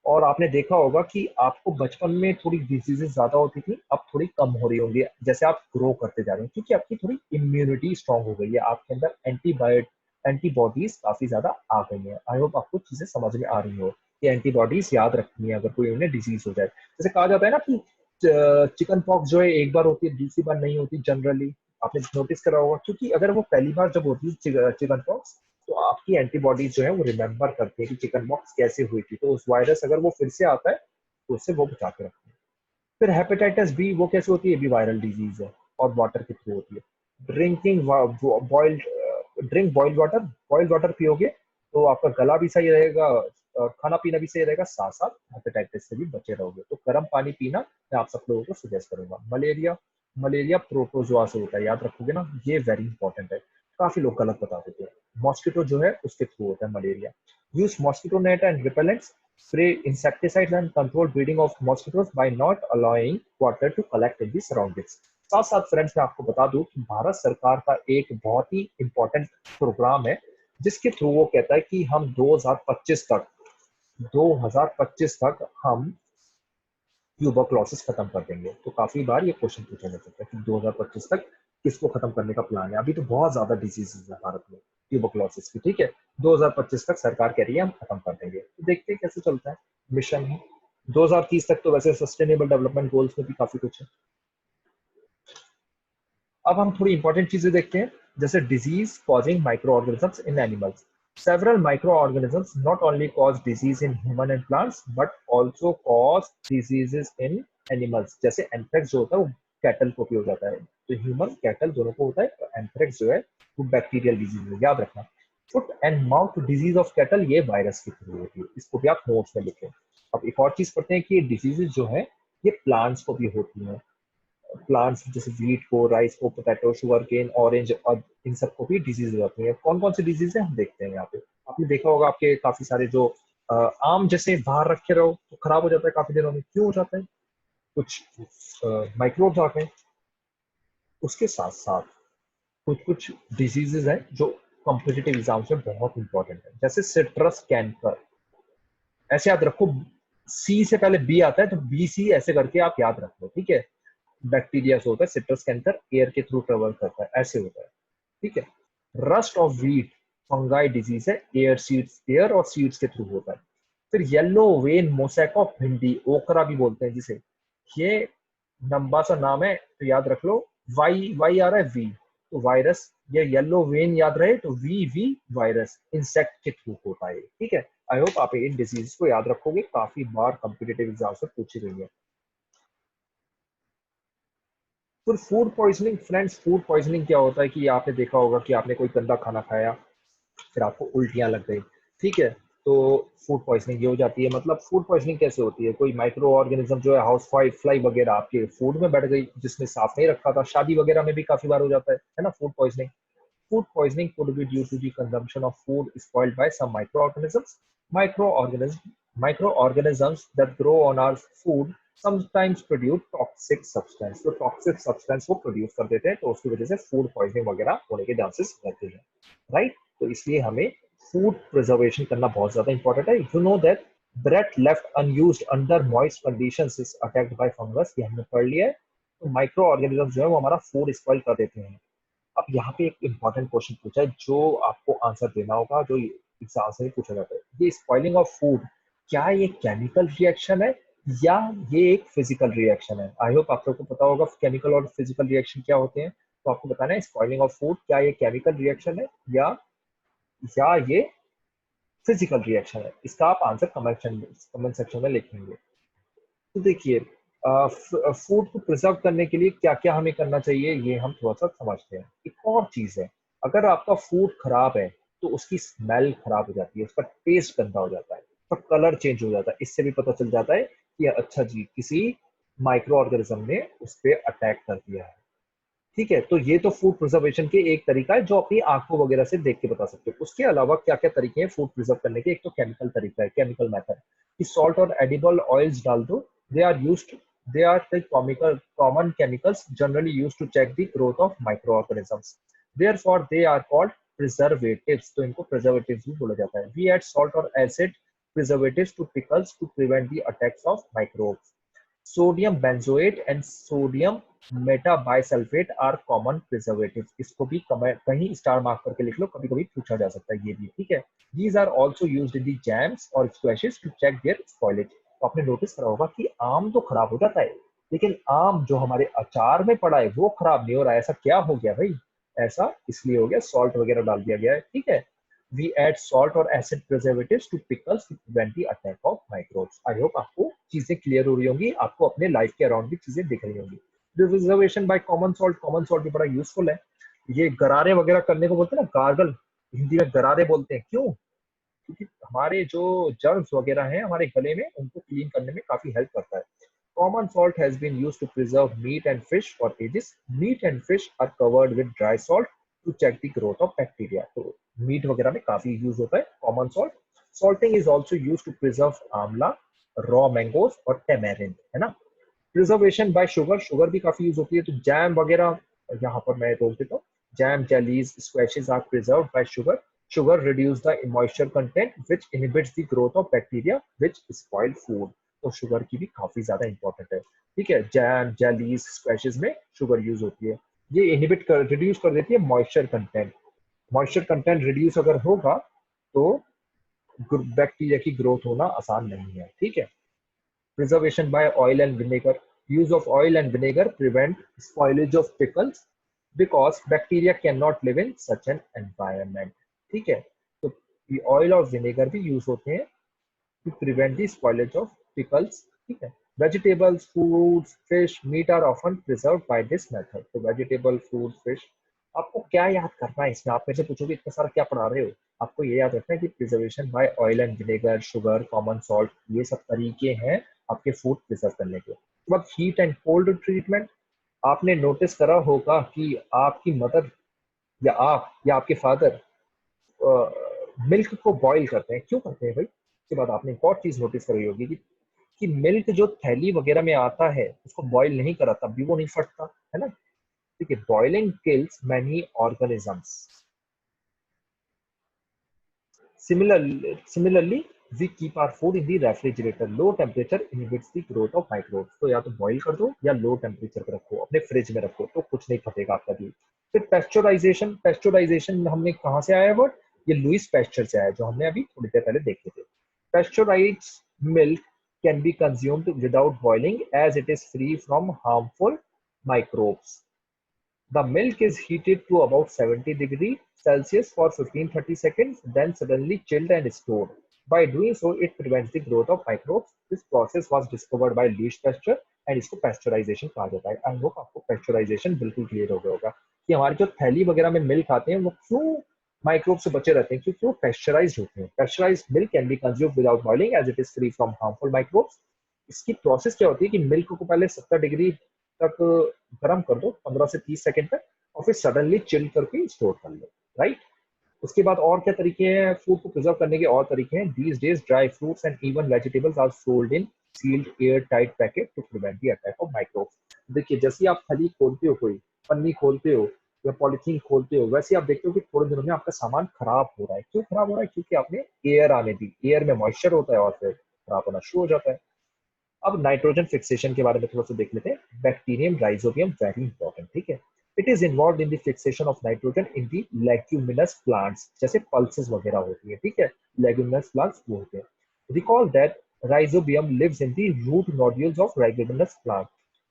और आपने देखा होगा कि आपको बचपन में थोड़ी डिजीजेस ज्यादा होती थी, अब थोड़ी कम हो रही होंगी जैसे आप ग्रो करते जा रहे हैं, क्योंकि आपकी थोड़ी इम्यूनिटी स्ट्रांग हो गई है, आपके अंदर एंटीबॉडीज काफी ज्यादा आ गई है। आई होप आपको चीजें समझ में आ रही हो कि एंटीबॉडीज याद रखनी है अगर कोई उन्हें डिजीज हो जाए। जैसे कहा जाता है ना कि चिकन पॉक्स जो है एक बार होती है, दूसरी बार नहीं होती जनरली, आपने नोटिस करा होगा, क्योंकि अगर वो पहली बार जब होती है चिकन पॉक्स, तो आपकी एंटीबॉडीज जो है वो रिमेम्बर करती है कि चिकन पॉक्स कैसे हुई थी, तो उस वायरस अगर वो फिर से आता है तो उससे वो बचा के रखते हैं। फिर हेपेटाइटिस बी, वो कैसे होती है, ये भी वायरल डिजीज है और वाटर के थ्रू होती है। Drinking boiled drink boiled water पियोगे तो आपका गला भी सही रहेगा और खाना पीना भी सही रहेगा, साथ साथ हेपेटाइटिस से भी बचे रहोगे। तो गर्म पानी पीना मैं आप सब लोगों को सजेस्ट करूंगा। मलेरिया, मलेरिया प्रोटोजोआ से होता है, याद रखोगे ना, ये वेरी इंपॉर्टेंट है, काफी लोग गलत बता देते हैं। मॉस्किटो जो है उसके थ्रू होता है malaria. Use mosquito net and repellents, spray insecticides and control breeding of mosquitoes by not allowing water to collect in the surroundings। साथ साथ फ्रेंड्स मैं आपको बता दूं कि भारत सरकार का एक बहुत ही इंपॉर्टेंट प्रोग्राम है, जिसके थ्रू वो कहता है कि हम 2025 तक हम ट्यूबरक्लोसिस खत्म कर देंगे। तो काफी बार ये क्वेश्चन पूछा जा सकता है कि 2025 तक किसको खत्म करने का प्लान है। अभी तो बहुत ज्यादा डिजीजेस है भारत में ट्यूबरकुलोसिस की, ठीक है। 2025 तक सरकार कह रही है हम खत्म कर देंगे, तो देखते हैं कैसे चलता है, मिशन है। 2030 तक तो वैसे सस्टेनेबल डेवलपमेंट गोल्स में भी काफी कुछ है। अब हम थोड़ी इंपॉर्टेंट चीजें देखते हैं, जैसे disease causing micro organisms in animals. Several micro organisms not only cause disease in human and plants but also cause diseases in animals. जैसे एंथ्रेक्स जो होता है वो कैटल को भी हो जाता है, तो ह्यूमन कैटल दोनों को होता है। तो एंथ्रेक्स जो है वो बैक्टीरियल डिजीज है, याद रखना। Foot and mouth disease of cattle ये वायरस के थ्रू होती है, इसको भी आप नोट्स में लिखें। अब एक और चीज पढ़ते हैं कि ये डिजीजेस जो है ये प्लांट्स को भी होती हैं। प्लांट्स जैसे वीट को, राइस को, पोटैटो, शुगर केन, ऑरेंज, और इन सबको भी डिजीज हो जाती है। कौन कौन सी डिजीज है हम देखते हैं यहाँ पे। आपने देखा होगा आपके काफी सारे जो आम जैसे बाहर रखे रहो तो खराब हो जाता है काफी दिनों में, क्यों हो जाता है, कुछ माइक्रोब्स आते हैं। उसके साथ साथ कुछ कुछ डिजीजेज हैं जो कॉम्पिटिटिव एग्जाम्स में बहुत इंपॉर्टेंट है, जैसे सिट्रस कैंकर। ऐसे याद रखो, सी से पहले बी आता है तो बी सी ऐसे करके आप याद रखो, ठीक है। बैक्टीरिया से होता है, सिट्रस कैंकर एयर के थ्रू ट्रेवल करता है, ऐसे होता है, ठीक है। Rust of wheat fungi disease है, एयर और सीड्स के थ्रू होता है। फिर येलो वेन मोसैक ऑफ भिंडी, ओकरा भी बोलते हैं जिसे, ये लंबा सा नाम है तो याद रख लो। वाई वाई आ रहा है वी, तो वायरस, ये येलो वेन याद रहे तो वी वी वायरस इंसेक्ट के थ्रू होता है, ठीक है। आई होप आप इन डिजीज को याद रखोगे, काफी बार कॉम्पिटिटिव एग्जाम से पूछी गई है। फिर food poisoning, friends food poisoning क्या होता है कि आपने देखा होगा कि आपने कोई गंदा खाना खाया, फिर आपको उल्टियां लग गई, ठीक है। तो फूड पॉइजनिंग ये हो जाती है। मतलब फूड पॉइजनिंग कैसे होती है, कोई माइक्रो ऑर्गेनिज्म जो है हाउस फ्लाई वगैरह आपके फूड में बैठ गई जिसने साफ नहीं रखा था। शादी वगैरह में भी काफी बार हो जाता है ना food poisoning. Food poisoning could be due to the consumption of food spoiled by some microorganisms. Microorganisms, microorganisms that grow on our food sometimes produce toxic substance. तो toxic substance को produce कर देते हैं, तो उसकी वजह से food poisoning वगैरह होने के chances रहते हैं, right? तो इसलिए हमें food preservation करना बहुत ज़्यादा important है। You know that bread left unused under moist conditions is attacked by fungus, ये हमने पढ़ लिया है। तो माइक्रो ऑर्गेनिज्म जो है वो हमारा फूड स्पॉइल कर देते हैं। अब यहाँ पे एक इंपॉर्टेंट क्वेश्चन पूछा है जो आपको आंसर देना होगा, जो एग्जाम से भी पूछा जाता है। ये स्पॉइलिंग ऑफ फूड, क्या ये केमिकल रिएक्शन है या ये एक फिजिकल रिएक्शन है। आई होप आप लोग को पता होगा केमिकल और फिजिकल रिएक्शन क्या होते हैं। तो आपको बताना है स्पॉइलिंग ऑफ फूड क्या ये केमिकल रिएक्शन है या ये फिजिकल रिएक्शन है। इसका आप आंसर कमेंट सेक्शन में लिखेंगे। तो देखिए, फूड को प्रिजर्व करने के लिए क्या क्या हमें करना चाहिए ये हम थोड़ा सा समझते हैं। एक और चीज है, अगर आपका फूड खराब है तो उसकी स्मेल खराब हो जाती है, उसका टेस्ट गंदा हो जाता है, उसका कलर चेंज हो जाता है। इससे भी पता चल जाता है कि अच्छा जी किसी माइक्रो ऑर्गेनिज्म ने उस पर अटैक कर दिया है, ठीक है। तो ये तो फूड प्रिजर्वेशन के एक तरीका है जो अपनी आंखों वगैरह से देख के बता सकते हो। उसके अलावा क्या क्या तरीके हैं फूड प्रिजर्व करने के। एक तो केमिकल तरीका है, केमिकल मेथड, कि सॉल्ट और एडिबल ऑयल्स डाल दो। They are used they are the common chemicals generally used to check the growth of microorganisms, therefore they are called preservatives. तो इनको प्रिजर्वेटिव्स भी बोला जाता है। वी ऐड सॉल्ट और acid preservatives to pickles to prevent the attacks of microbes. Sodium benzoate and sodium metabisulphite are common preservative. इसको भी कहीं स्टार मार्क करके लिख लो, कभी कभी पूछा जा सकता है ये भी, ठीक है। These are also used in the jams और squashes to check their spoilage. तो आपने नोटिस करा होगा कि आम तो खराब हो जाता है, लेकिन आम जो हमारे अचार में पड़ा है वो खराब नहीं हो रहा है। ऐसा क्या हो गया भाई, ऐसा इसलिए हो गया सॉल्ट वगैरह डाल दिया गया है, ठीक है। We add salt or acid preservatives to pickles to prevent the attack of microbes. I hope आपको चीजें क्लियर हो रही होंगी, आपको अपने लाइफ के अराउंड भी चीजें दिख रही होंगी। प्रिजर्वेशन बाय कॉमन सॉल्ट भी बड़ा यूजफुल है। ये गरारे वगैरह करने को बोलते हैं ना, गार्गल, हिंदी में गरारे बोलते हैं, क्यों? क्योंकि हमारे जो जर्म्स वगैरह हैं हमारे गले में, उनको क्लीन करने में काफी हेल्प करता है। Common salt has been used to preserve meat and fish for ages. Meat and fish are covered with dry salt to check the growth of bacteria. तो मीट वगैरह में काफी यूज होता है common salt. Salting is also use to preserve amla, raw mangoes और tamarind, है ना। Preservation bye sugar, sugar भी काफी यूज होती है। तो जैम वगैरह, यहाँ पर मैं रोक देता हूँ, jam, jellies, squashes are preserved by sugar. Sugar reduce the moisture content which inhibits the growth of bacteria which spoil food. तो शुगर की भी काफी ज्यादा इंपॉर्टेंट है, ठीक है। जैम, जेलीज, स्क्वैशेस में शुगर यूज होती है। ये इनहिबिट कर रिड्यूस कर देती है moisture content. Moisture content reduce अगर होगा तो बैक्टीरिया की ग्रोथ होना आसान नहीं है, ठीक है। Preservation by oil and vinegar, use of oil and vinegar prevent spoilage of pickles because bacteria can not live in such an environment, ठीक है। तो ऑयल और विनेगर भी यूज होते हैं to prevent the spoilage of pickles, ठीक है। Vegetables, fruits, fish, meat are often preserved by this method. तो vegetable, fruit, fish, आपको क्या याद करना है इसमें? आप मेरे से पूछोगे इतना सारा क्या पढ़ा रहे हो? आपको ये याद रखना है कि preservation by oil and vinegar, sugar, common salt, ये सब तरीके हैं आपके फूड प्रिजर्व करने के। उसके बाद हीट एंड कोल्ड ट्रीटमेंट, आपने नोटिस करा होगा कि आपकी मदर या आपके फादर मिल्क को बॉईल करते हैं। क्यों करते हैं भाई? उसके बाद आपने एक और चीज नोटिस करी होगी कि मिल्क जो थैली वगैरह में आता है उसको बॉईल नहीं करा तब भी वो नहीं फटता, है ना। ठीक है, boiling kills many organisms. Similarly, we keep our food in the refrigerator. Low temperature inhibits the growth of microbes. तो या तो बॉईल कर दो या लो टेम्परेचर पे रखो, अपने फ्रिज में रखो, तो कुछ नहीं फटेगा आपका दूध। फिर पेस्चराइजेशन, पेस्चराइजेशन हमने कहाँ से आया वर्ड? ये लुइस पेस्चर से आया, जो हमने अभी थोड़ी देर पहले देखे थे। पेस्चराइज्ड milk can be consumed without boiling as it is free from harmful microbes. The milk is heated to about 70 degrees Celsius for 15-30 seconds, then suddenly chilled and stored. By doing so, it prevents the growth of microbes. This process was discovered by Leach Pasteur and इसको pasteurization कहा जाता है। I hope आपको pasteurization बिल्कुल clear हो गया होगा कि हमारी जो थैली वगैरह में मिल्क आते हैं वो क्यों माइक्रोब से बचे रहते हैं, क्योंकि वो पेस्चराइज्ड होते हैं। Pasteurised milk can be consumed without boiling as it is free from harmful microbes. इसकी प्रोसेस क्या होती है कि मिल्क को पहले 70 डिग्री तक गर्म कर दो 15 से 30 सेकंड तक, और फिर सडनली चिल करके स्टोर कर लो, राइट। उसके बाद और क्या तरीके हैं फूड को प्रिजर्व करने के? और तरीके हैं। These days dry fruits and even vegetables are sold in sealed air tight packet to prevent the attack of microbes. देखिए, जैसे आप थैली खोलते हो, कोई पन्नी खोलते हो या पॉलिथीन खोलते हो, वैसे आप देखते हो कि थोड़े दिनों में आपका सामान खराब हो रहा है। क्यों खराब हो रहा है? क्योंकि आपने एयर आने दी, एयर में मॉइस्चर होता है और फिर खराब होना शुरू हो जाता है। अब नाइट्रोजन फिक्सेशन के बारे में थोड़ा सा देख लेते हैं। बैक्टीरियम राइजोबियम वेरी इंपॉर्टेंट, ठीक है। It is involve in the fixation of nitrogen in the leguminous plants, जैसे पल्सेस वगैरह होती है, ठीक है। लेग्यूमिनस प्लांट्स वो होते हैं। Recall that rhizobium lives in the root nodules of leguminous plant.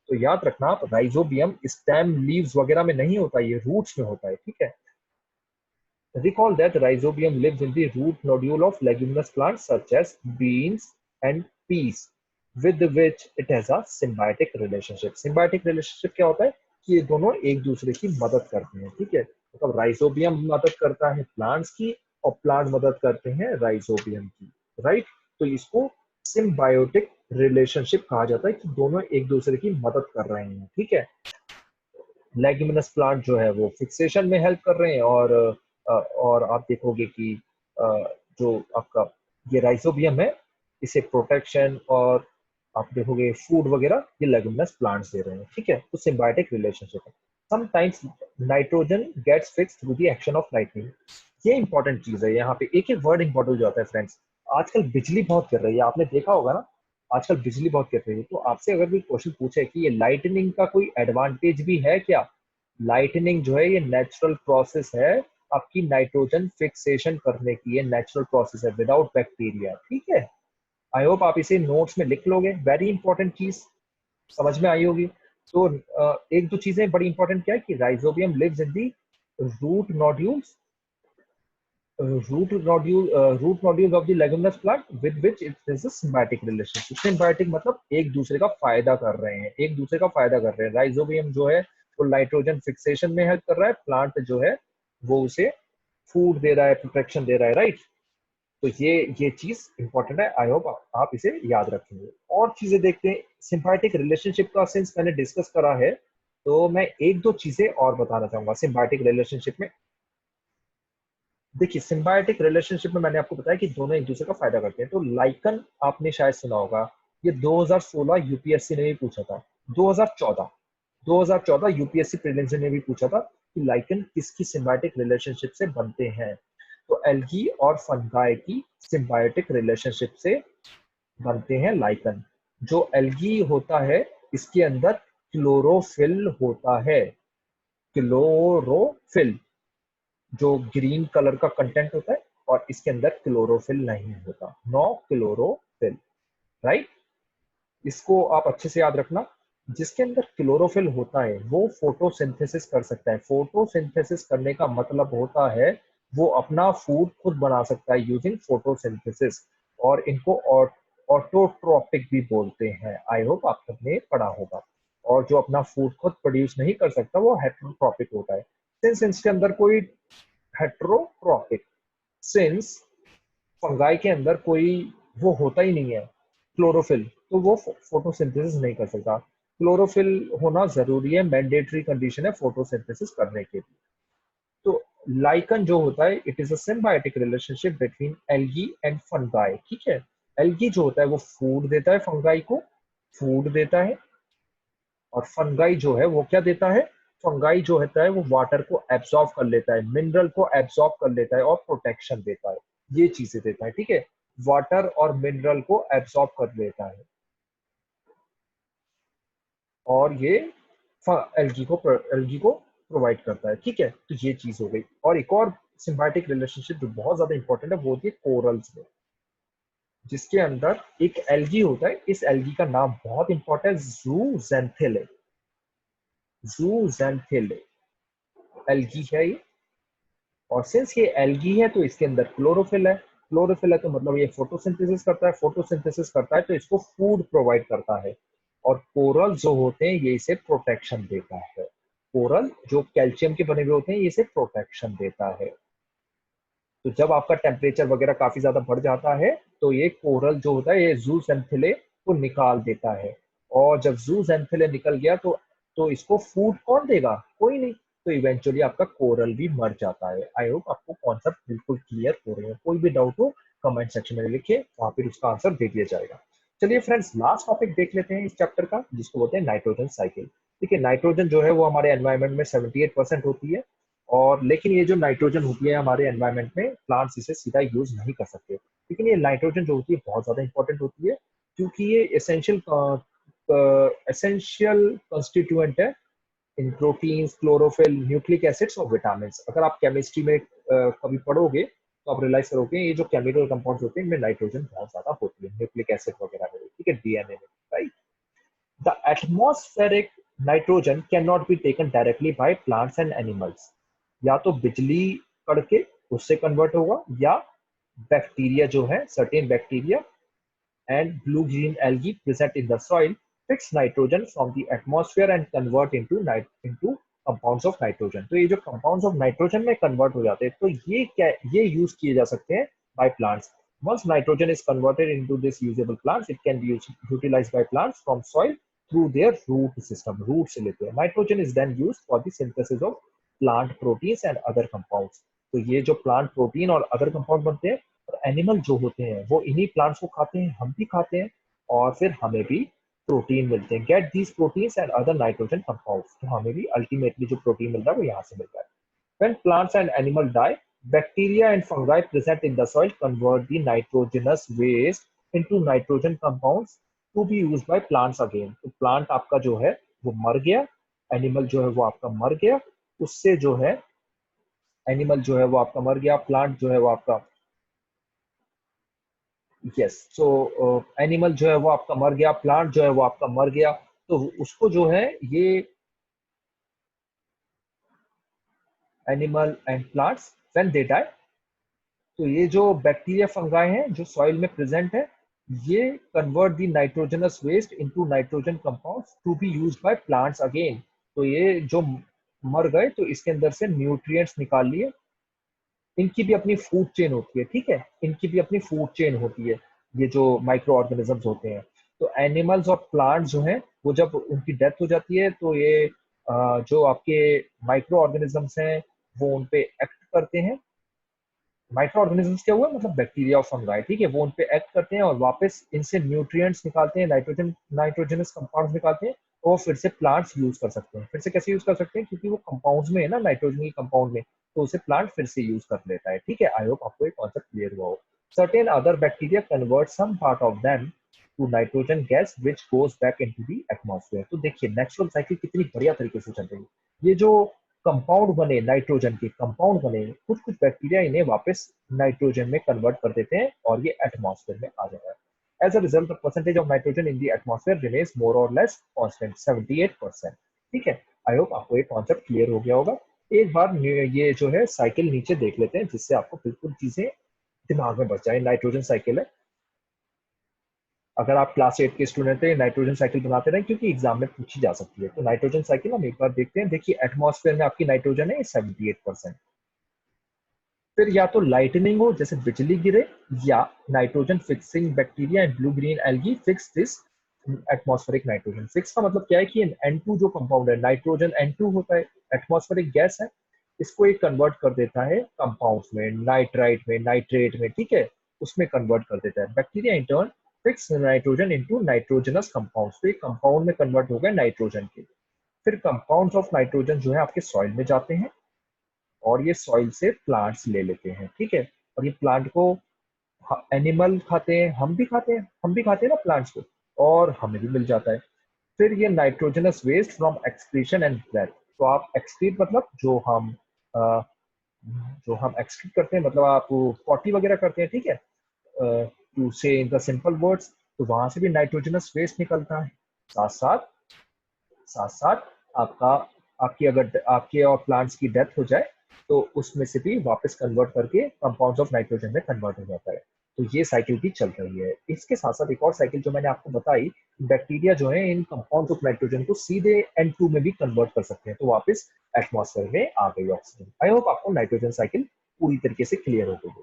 तो याद रखना आप, राइजोबियम स्टेम लीव्स वगैरह में नहीं होता, ये रूट्स में होता है, ठीक है। Recall that rhizobium lives in the root nodule of leguminous plants such as beans and peas, with which it has a symbiotic relationship. Symbiotic relationship क्या होता है कि ये दोनों एक दूसरे की मदद करते हैं, ठीक है। मतलब राइजोबियम मदद करता है प्लांट्स की और प्लांट मदद करते हैं राइजोबियम की, राइट। तो इसको सिम्बायोटिक रिलेशनशिप कहा जाता है कि दोनों एक दूसरे की मदद कर रहे हैं, ठीक है। लेग्यूमिनस प्लांट जो है वो फिक्सेशन में हेल्प कर रहे हैं, और आप देखोगे कि जो आपका ये राइजोबियम है इसे प्रोटेक्शन, और आप देखोगे फूड वगैरह ये लेग्यूमिनस प्लांट्स दे रहे हैं, ठीक है। तो सिम्बायोटिक रिलेशनशिप है। Sometimes nitrogen gets fixed through the action of lightning. ये इंपॉर्टेंट चीज है, यहाँ पे एक एक वर्ड इंपॉर्टेंट हो जाता है फ्रेंड्स। आजकल बिजली बहुत गिर रही है, आपने देखा होगा ना, आजकल बिजली बहुत गिर रही है। तो आपसे अगर कोई क्वेश्चन पूछे कि ये लाइटनिंग का कोई एडवांटेज भी है क्या? लाइटनिंग जो है ये नेचुरल प्रोसेस है आपकी नाइट्रोजन फिक्सेशन करने की, ये नेचुरल प्रोसेस है विदाउट बैक्टीरिया, ठीक है। आई होप आप इसे नोट्स में लिख लोगे, वेरी इंपॉर्टेंट चीज समझ में आई होगी। तो एक दो चीजें बड़ी इंपॉर्टेंट क्या है कि rhizobium lives in the root nodules root nodules of the leguminous plant with which it is a symbiotic relationship. Symbiotic मतलब एक दूसरे का फायदा कर रहे हैं, एक दूसरे का फायदा कर रहे हैं। राइजोबियम जो है वो नाइट्रोजन फिक्सेशन में हेल्प कर रहा है, प्लांट जो है वो उसे फूड दे रहा है, प्रोटेक्शन दे रहा है, राइट। तो ये चीज इंपॉर्टेंट है, आई होप आप इसे याद रखेंगे। और चीजें देखते हैं सिम्बायोटिक रिलेशनशिप का, सिंस मैंने डिस्कस करा है तो मैं एक दो चीजें और बताना चाहूंगा सिम्बायोटिक रिलेशनशिप में। देखिए, सिम्बायोटिक रिलेशनशिप में मैंने आपको बताया कि दोनों एक दूसरे का फायदा करते हैं। तो लाइकन आपने शायद सुना होगा, ये 2016 यूपीएससी ने भी पूछा था। 2014 यूपीएससी प्रीलिम्स ने भी पूछा था कि लाइकन किसकी सिम्बायोटिक रिलेशनशिप से बनते हैं। तो एल्गी और फंगाई की सिम्बायोटिक रिलेशनशिप से बनते हैं लाइकन। जो एल्गी होता है इसके अंदर क्लोरोफिल होता है, क्लोरोफिल, जो ग्रीन कलर का कंटेंट होता है, और इसके अंदर क्लोरोफिल नहीं होता, नो क्लोरोफिल, राइट। इसको आप अच्छे से याद रखना। जिसके अंदर क्लोरोफिल होता है वो फोटोसिंथेसिस कर सकता है। फोटोसिंथेसिस करने का मतलब होता है वो अपना फूड खुद बना सकता है यूजिंग फोटोसिंथेसिस, और इनको ऑटोट्रोपिक भी बोलते हैं। आई होप आप सबने पढ़ा होगा। और जो अपना फूड खुद प्रोड्यूस नहीं कर सकता वो हेट्रोट्रोपिक होता है। सिंस इसके अंदर कोई हेट्रोट्रोपिक, सिंस फंगाई के अंदर कोई वो होता ही नहीं है क्लोरोफिल, तो वो फोटोसिंथेसिस नहीं कर सकता। क्लोरोफिल होना जरूरी है, मैंडेटरी कंडीशन है फोटोसिंथेसिस करने के लिए। तो लाइकन जो होता है, it is a symbiotic relationship between algae and fungi, ठीक है। एल्गी जो होता है वो फूड देता है, फंगाई को फूड देता है, और फंगाई जो है वो क्या देता है, फंगाई जो होता है वो वाटर को एब्सॉर्ब कर लेता है, मिनरल को एब्सॉर्ब कर लेता है और प्रोटेक्शन देता है, ये चीजें देता है, ठीक है। वाटर और मिनरल को एब्सॉर्ब कर लेता है, और ये एल्गी को प्रोवाइड करता है, ठीक है। तो ये चीज हो गई। और एक और सिम्बायोटिक रिलेशनशिप जो बहुत ज्यादा इंपॉर्टेंट है वो होती है कोरल्स में, जिसके अंदर एक एल्गी होता है। इस एल्गी का नाम बहुत इंपॉर्टेंट है, जूजेंथिल। जूजेंथिल एल्गी है ये, और सिंस ये एल्गी है तो इसके अंदर क्लोरोफिल है। क्लोरोफिल है तो मतलब ये फोटोसिंथेसिस करता है, फोटोसिंथेसिस करता है तो इसको फूड प्रोवाइड करता है। और कोरल जो होते हैं ये इसे प्रोटेक्शन देता है। कोरल जो कैल्शियम के बने हुए होते हैं ये इसे प्रोटेक्शन देता है। तो जब आपका टेम्परेचर वगैरह काफी ज्यादा बढ़ जाता है तो ये कोरल जो होता है ये जूसेंथिले को निकाल देता है। और जब जूसेंथिले निकल गया तो इसको फूड कौन देगा, कोई नहीं। तो इवेंचुअली आपका कोरल भी मर जाता है। आई होप आपको कॉन्सेप्ट बिल्कुल क्लियर हो रहे हैं। कोई भी डाउट हो कमेंट सेक्शन में लिखिए, वहां पर उसका आंसर दे दिया जाएगा। चलिए फ्रेंड्स, लास्ट टॉपिक देख लेते हैं इस चैप्टर का, जिसको बोलते हैं नाइट्रोजन साइकिल। देखिए, नाइट्रोजन जो है वो हमारे एनवायरमेंट में 78% होती है। और लेकिन ये जो नाइट्रोजन होती है हमारे एनवायरनमेंट में, प्लांट्स इसे सीधा यूज नहीं कर सकते। लेकिन ये नाइट्रोजन जो होती है बहुत ज्यादा इंपॉर्टेंट होती है, क्योंकि ये एसेंशियल कंस्टिट्यूएंट है इन प्रोटीन्स, क्लोरोफिल, न्यूक्लिक एसिड्स और विटामिन। अगर आप केमिस्ट्री में कभी पढ़ोगे तो आप रियलाइज करोगे ये जो केमिकल कंपाउंड्स होते हैं इनमें नाइट्रोजन बहुत ज्यादा होती है, न्यूक्लिक एसिड वगैरह में, ठीक है, डीएनए में, right. The atmospheric nitrogen can not be taken directly by plants and animals. या तो बिजली करके उससे कन्वर्ट होगा, या बैक्टीरिया जो है, certain bacteria and blue green algae present in the soil fix nitrogen from the atmosphere and convert into compounds of nitrogen। तो ये जो compounds of nitrogen में convert हो जाते हैं, तो ये क्या, ये use किए जा सकते हैं by plants। Once nitrogen is converted into this usable plants, it can be utilized by plants from soil through their root system। root से लेते हैं। Nitrogen is then used for the synthesis of plant proteins and other compounds। तो ये जो plant protein और other compound बनते हैं, और एनिमल जो होते हैं वो इन्हीं प्लांट्स को खाते हैं, हम भी खाते हैं, और फिर हमें भी प्रोटीन मिलते हैं। Get these proteins and other nitrogen compounds. तो हमें भी अल्टीमेटली जो प्रोटीन मिल रहा है वो यहाँ से मिलता है। When plants and animals die, bacteria and fungi present in the soil convert the nitrogenous waste into nitrogen compounds to be used by plants again। तो प्लांट आपका जो है वो मर गया, एनिमल जो है वो आपका मर गया, उससे जो है एनिमल जो है वो आपका मर गया, प्लांट जो है वो आपका, यस, सो एनिमल जो है वो आपका मर गया, प्लांट जो है वो आपका मर गया। तो उसको जो है ये animal and plants when they die, तो ये जो बैक्टीरिया फंगाई हैं जो सॉइल में प्रेजेंट है, ये convert the nitrogenous waste into nitrogen compounds to be used by plants again. तो ये जो मर गए तो इसके अंदर से न्यूट्रिएंट्स निकाल लिए। इनकी भी अपनी फूड चेन होती है, ठीक है, इनकी भी अपनी फूड चेन होती है, ये जो माइक्रो ऑर्गेनिजम्स होते हैं। तो एनिमल्स और प्लांट्स जो हैं वो जब उनकी डेथ हो जाती है तो ये जो आपके माइक्रो ऑर्गेनिजम्स हैं वो उन पे एक्ट करते हैं। माइक्रो ऑर्गेनिजम्स क्या हुआ, मतलब बैक्टीरिया और फंगाई, ठीक है, वो उन पे एक्ट करते हैं और वापस इनसे न्यूट्रिएंट्स निकालते हैं, नाइट्रोजनस कंपाउंड्स निकालते हैं, और फिर से प्लांट्स यूज कर सकते हैं। फिर से कैसे यूज कर सकते हैं, क्योंकि वो कंपाउंड्स में है ना, नाइट्रोजन की कंपाउंड में, तो उसे प्लांट फिर से यूज कर लेता है, ठीक है। आई होप आपको एक कॉन्सेप्ट क्लियर हुआ हो। Certain other bacteria convert some part of them to nitrogen gas which goes back into the atmosphere. तो देखिए नेचुरल साइकिल कितनी बढ़िया तरीके से चल रही है। ये जो कंपाउंड बने नाइट्रोजन के, कंपाउंड बने, कुछ कुछ बैक्टीरिया इन्हें वापस नाइट्रोजन में कन्वर्ट कर देते हैं और ये एटमॉस्फेयर में आ जाता है. As a result the percentage of nitrogen in the atmosphere remains more or less constant 78%. ठीक है, आई होप आपको ये कॉन्सेप्ट क्लियर हो गया होगा. एक बार ये जो है साइकिल नीचे देख लेते हैं जिससे आपको बिल्कुल चीजें दिमाग में बच जाए. नाइट्रोजन साइकिल है, अगर आप क्लास 8 के स्टूडेंट हैं नाइट्रोजन साइकिल बनाते रहें क्योंकि एग्जाम में पूछी जा सकती है. तो नाइट्रोजन साइकिल हम एक बार देखते हैं. देखिए एटमॉस्फेयर में आपकी नाइट्रोजन है 78%. फिर या तो लाइटनिंग हो जैसे बिजली गिरे, या nitrogen fixing bacteria and blue green algae fix this atmospheric nitrogen. Fix का मतलब क्या है कि N2 जो कंपाउंड है, नाइट्रोजन N2 होता है, एटमॉस्फेरिक गैस है, इसको एक कन्वर्ट कर देता है कंपाउंड्स में, नाइट्राइट में, नाइट्रेट में. ठीक है, उसमें कन्वर्ट कर देता है. Bacteria in turn fix nitrogen into nitrogenous compounds. तो एक कंपाउंड में कन्वर्ट हो गए नाइट्रोजन के. फिर कंपाउंड्स ऑफ नाइट्रोजन जो है आपके सॉइल में जाते हैं और ये सॉइल से प्लांट्स ले लेते हैं. ठीक है, और ये प्लांट को एनिमल खाते हैं, हम भी खाते हैं, हम भी खाते हैं ना प्लांट्स को, और हमें भी मिल जाता है. फिर ये nitrogenous waste from excretion and breath. तो आप एक्सक्रीट मतलब अ, जो हम एक्सक्रीट करते हैं, मतलब आप पॉटी वगैरह करते हैं. ठीक है, टू से इन द सिंपल वर्ड्स, तो वहां से भी नाइट्रोजनस वेस्ट निकलता है. साथ साथ साथ साथ आपका आपकी अगर आपके और प्लांट्स की डेथ हो जाए तो उसमें से भी वापस कन्वर्ट करके कंपाउंड्स ऑफ नाइट्रोजन में कन्वर्ट हो जाता है. तो ये साइकिल भी चल रही है. इसके साथ साथ एक और साइकिल जो मैंने आपको बताई, बैक्टीरिया जो है इन कंपाउंड्स ऑफ नाइट्रोजन को सीधे N2 में भी कन्वर्ट कर सकते हैं, तो वापस एटमॉस्फेयर में आ गई ऑक्सीजन. आई होप आपको नाइट्रोजन साइकिल पूरी तरीके से क्लियर हो गई.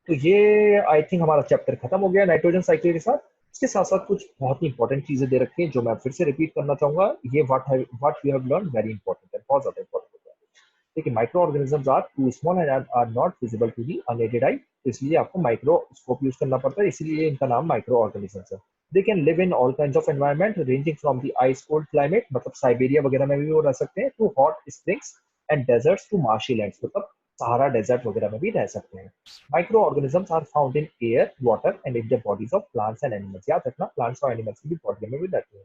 तो ये आई थिंक हमारा चैप्टर खत्म हो गया नाइट्रोजन साइकिल के साथ. इसके साथ साथ कुछ बहुत ही इंपॉर्टेंट चीजें दे रखी हैं जो मैं फिर से रिपीट करना चाहूंगा. ये what we have learn very important है, बहुत ज्यादा इंपॉर्टेंट होता है. देखिए micro organisms are too small and are not visible to the unaided eye. इसलिए आपको माइक्रोस्कोप यूज करना पड़ता है, इसलिए इनका नाम माइक्रो ऑर्गेनिजम्स है. They can live in all kinds of environment ranging from the ice cold climate, मतलब साइबेरिया वगैरह में भी वो रह सकते हैं, to hot springs and deserts to marshy lands, मतलब सहारा डेजर्ट वगैरह में भी रह सकते हैं. Micro organisms are found in air, water and in the bodies of plants and animals. याद रखना प्लांट्स और एनिमल्स की भी बॉडी में भी रहते हैं.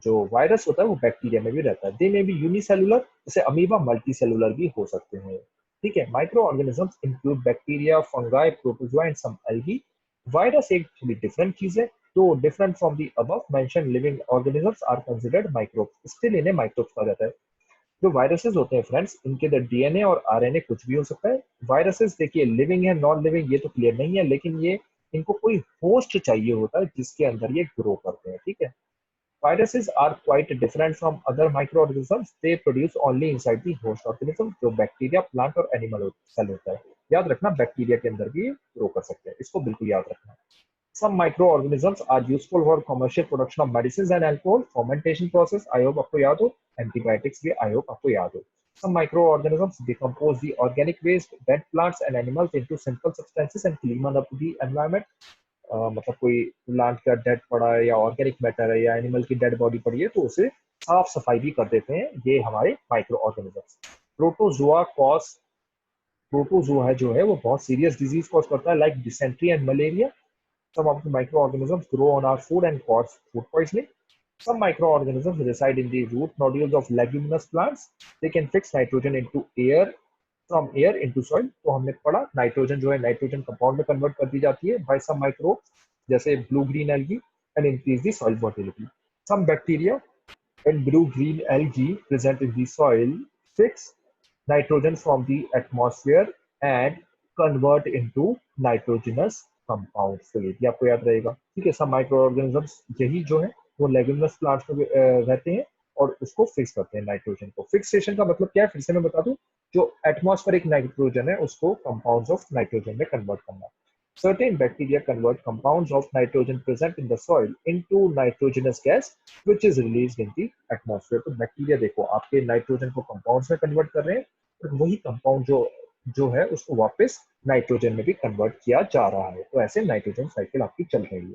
जो वायरस होता है वो बैक्टीरिया में भी रहता है. दे में भी यूनिसेलुलर, जैसे अमीबा मल्टी सेलुलर भी हो सकते हैं. ठीक है, micro organisms include bacteria, fungi, protozoa and some algae. Virus एक थोड़ी डिफरेंट चीज है, तो different from the above mention living organisms are considered microbes. Still इन्हें माइक्रोब्स कहा जाता है. जो वायरसेस होते हैं फ्रेंड्स, इनके अंदर डीएनए और आरएनए कुछ भी हो सकता है. वायरसेस देखिए लिविंग है नॉन लिविंग ये तो क्लियर नहीं है, लेकिन ये इनको कोई होस्ट चाहिए होता है जिसके अंदर ये ग्रो करते हैं. ठीक है, viruses are quite different from other microorganisms. They produce only inside the host organism, जो बैक्टीरिया, प्लांट और एनिमल सेल होता है. याद रखना बैक्टीरिया के अंदर भी ग्रो कर सकते हैं, इसको बिल्कुल याद रखना. Some microorganisms are useful for commercial production of medicines and alcohol. Fermentation process, I hope आपको याद हो. Antibiotics भी I hope आपको याद हो. Some microorganisms decompose the organic waste, dead plants and animals into simple substances and clean up the environment. मतलब कोई plant का डेड पड़ा है या ऑर्गेनिक मैटर है या एनिमल की डेड बॉडी पड़ी है तो उसे साफ सफाई भी कर देते हैं ये हमारे micro organisms. Protozoa cause protozoa है जो है वो बहुत सीरियस डिजीज कॉज करता है, like dysentery and malaria. Some of the micro organisms grow on our food and cause food poisoning. Some microorganisms reside in the root nodules of leguminous plants. They can fix nitrogen into air from air into soil. तो हमने पढ़ा nitrogen जो है nitrogen compound में convert कर दी जाती है by some microbes जैसे blue green algae and increase the soil fertility. Some bacteria and blue green algae present in the soil fix nitrogen from the atmosphere and convert into nitrogenous compounds. तो ये आपको याद रहेगा. ठीक है, सब micro organisms यही जो है वो लेगुमिनस प्लांट्स में रहते हैं और उसको फिक्स करते हैं नाइट्रोजन को. फिक्सेशन का मतलब क्या है फिर से मैं बता दूं, जो एटमॉस्फेरिक नाइट्रोजन है उसको कंपाउंड्स ऑफ नाइट्रोजन में कन्वर्ट करना. Certain bacteria convert compounds of nitrogen present in the soil into nitrogenous gas which is released in the atmosphere. तो बैक्टीरिया देखो आपके नाइट्रोजन को कंपाउंड्स में कन्वर्ट कर रहे हैं और वही कंपाउंड जो जो है उसको वापस नाइट्रोजन में भी कन्वर्ट किया जा रहा है. तो ऐसे नाइट्रोजन साइकिल आपकी चल रही है.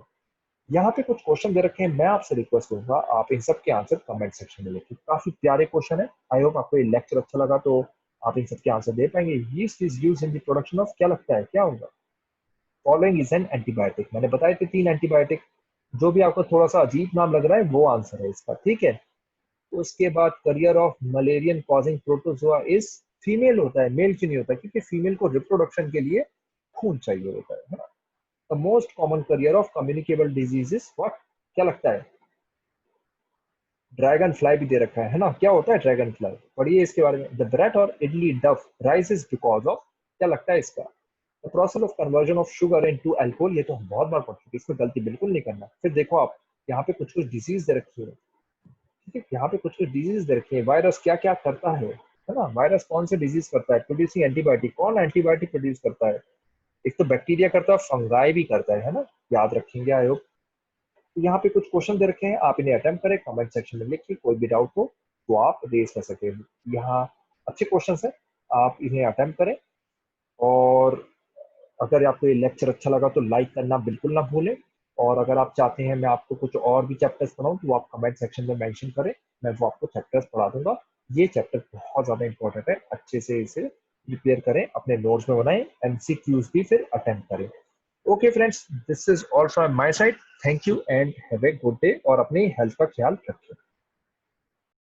यहाँ पे कुछ क्वेश्चन दे रखे हैं, मैं आपसे रिक्वेस्ट करूंगा आप इन सब के आंसर कमेंट सेक्शन में लिखिए. काफी प्यारे क्वेश्चन है. आई होप आपको ये लेक्चर अच्छा लगा तो आप इन सब के आंसर दे पाएंगे. Yeast is used in the production of, क्या लगता है क्या होगा? Following is an antibiotic. मैंने बताए थे 3 एंटीबायोटिक. जो भी आपको थोड़ा सा अजीब नाम लग रहा है वो आंसर है इसका. ठीक है, उसके बाद career of Mullerian causing protozoa is female होता है, मेल क्यों नहीं होता, क्योंकि फीमेल को रिप्रोडक्शन के लिए खून चाहिए होता है ना। The most common career of communicable diseases what, क्या लगता है? ड्रैगन फ्लाई भी दे रखा है ना, क्या होता है ड्रैगन फ्लाई, पढ़िए इसके बारे में। द ब्रेड और इडली डफ राइजेस बिकॉज ऑफ, क्या लगता है इसका? The process of conversion of sugar into alcohol, ये तो हम बहुत बार पढ़ चुके हैं, इसमें गलती बिल्कुल नहीं करना। फिर देखो आप यहाँ पे कुछ कुछ डिजीज दे रखी है, ठीक है, यहाँ पे कुछ कुछ डिजीज दे रखी है। वायरस क्या क्या करता है ना, वायरस कौन से डिजीज करता है? प्रोड्यूसिंग एंटीबायोटिक, कौन एंटीबायोटिक प्रोड्यूस करता है? एक तो बैक्टीरिया करता है, फंगाई भी करता है ना, याद रखेंगे आई होप। तो यहाँ पे कुछ क्वेश्चन दे रखे हैं, आप इन्हें अटेम्प्ट करें, कमेंट सेक्शन में लिखिए, कोई भी डाउट हो तो आप रेज कर सके। यहाँ अच्छे क्वेश्चन है, आप इन्हें अटेम्प्ट करें। और अगर आपको ये लेक्चर अच्छा लगा तो लाइक करना बिल्कुल ना भूलें। और अगर आप चाहते हैं मैं आपको कुछ और भी चैप्टर्स पढ़ाऊँ तो वो आप कमेंट सेक्शन में मेंशन करें, मैं वो आपको चैप्टर्स पढ़ा दूंगा। ये चैप्टर बहुत ज़्यादा इंपॉर्टेंट है, अच्छे से इसे प्रिपेयर करें, अपने नोट्स में बनाएं, एमसीक्यूज भी फिर अटेम्प्ट करें। Okay friends, this is all from my side, thank you and have a good day, और अपनी हेल्थ का ख्याल रखें।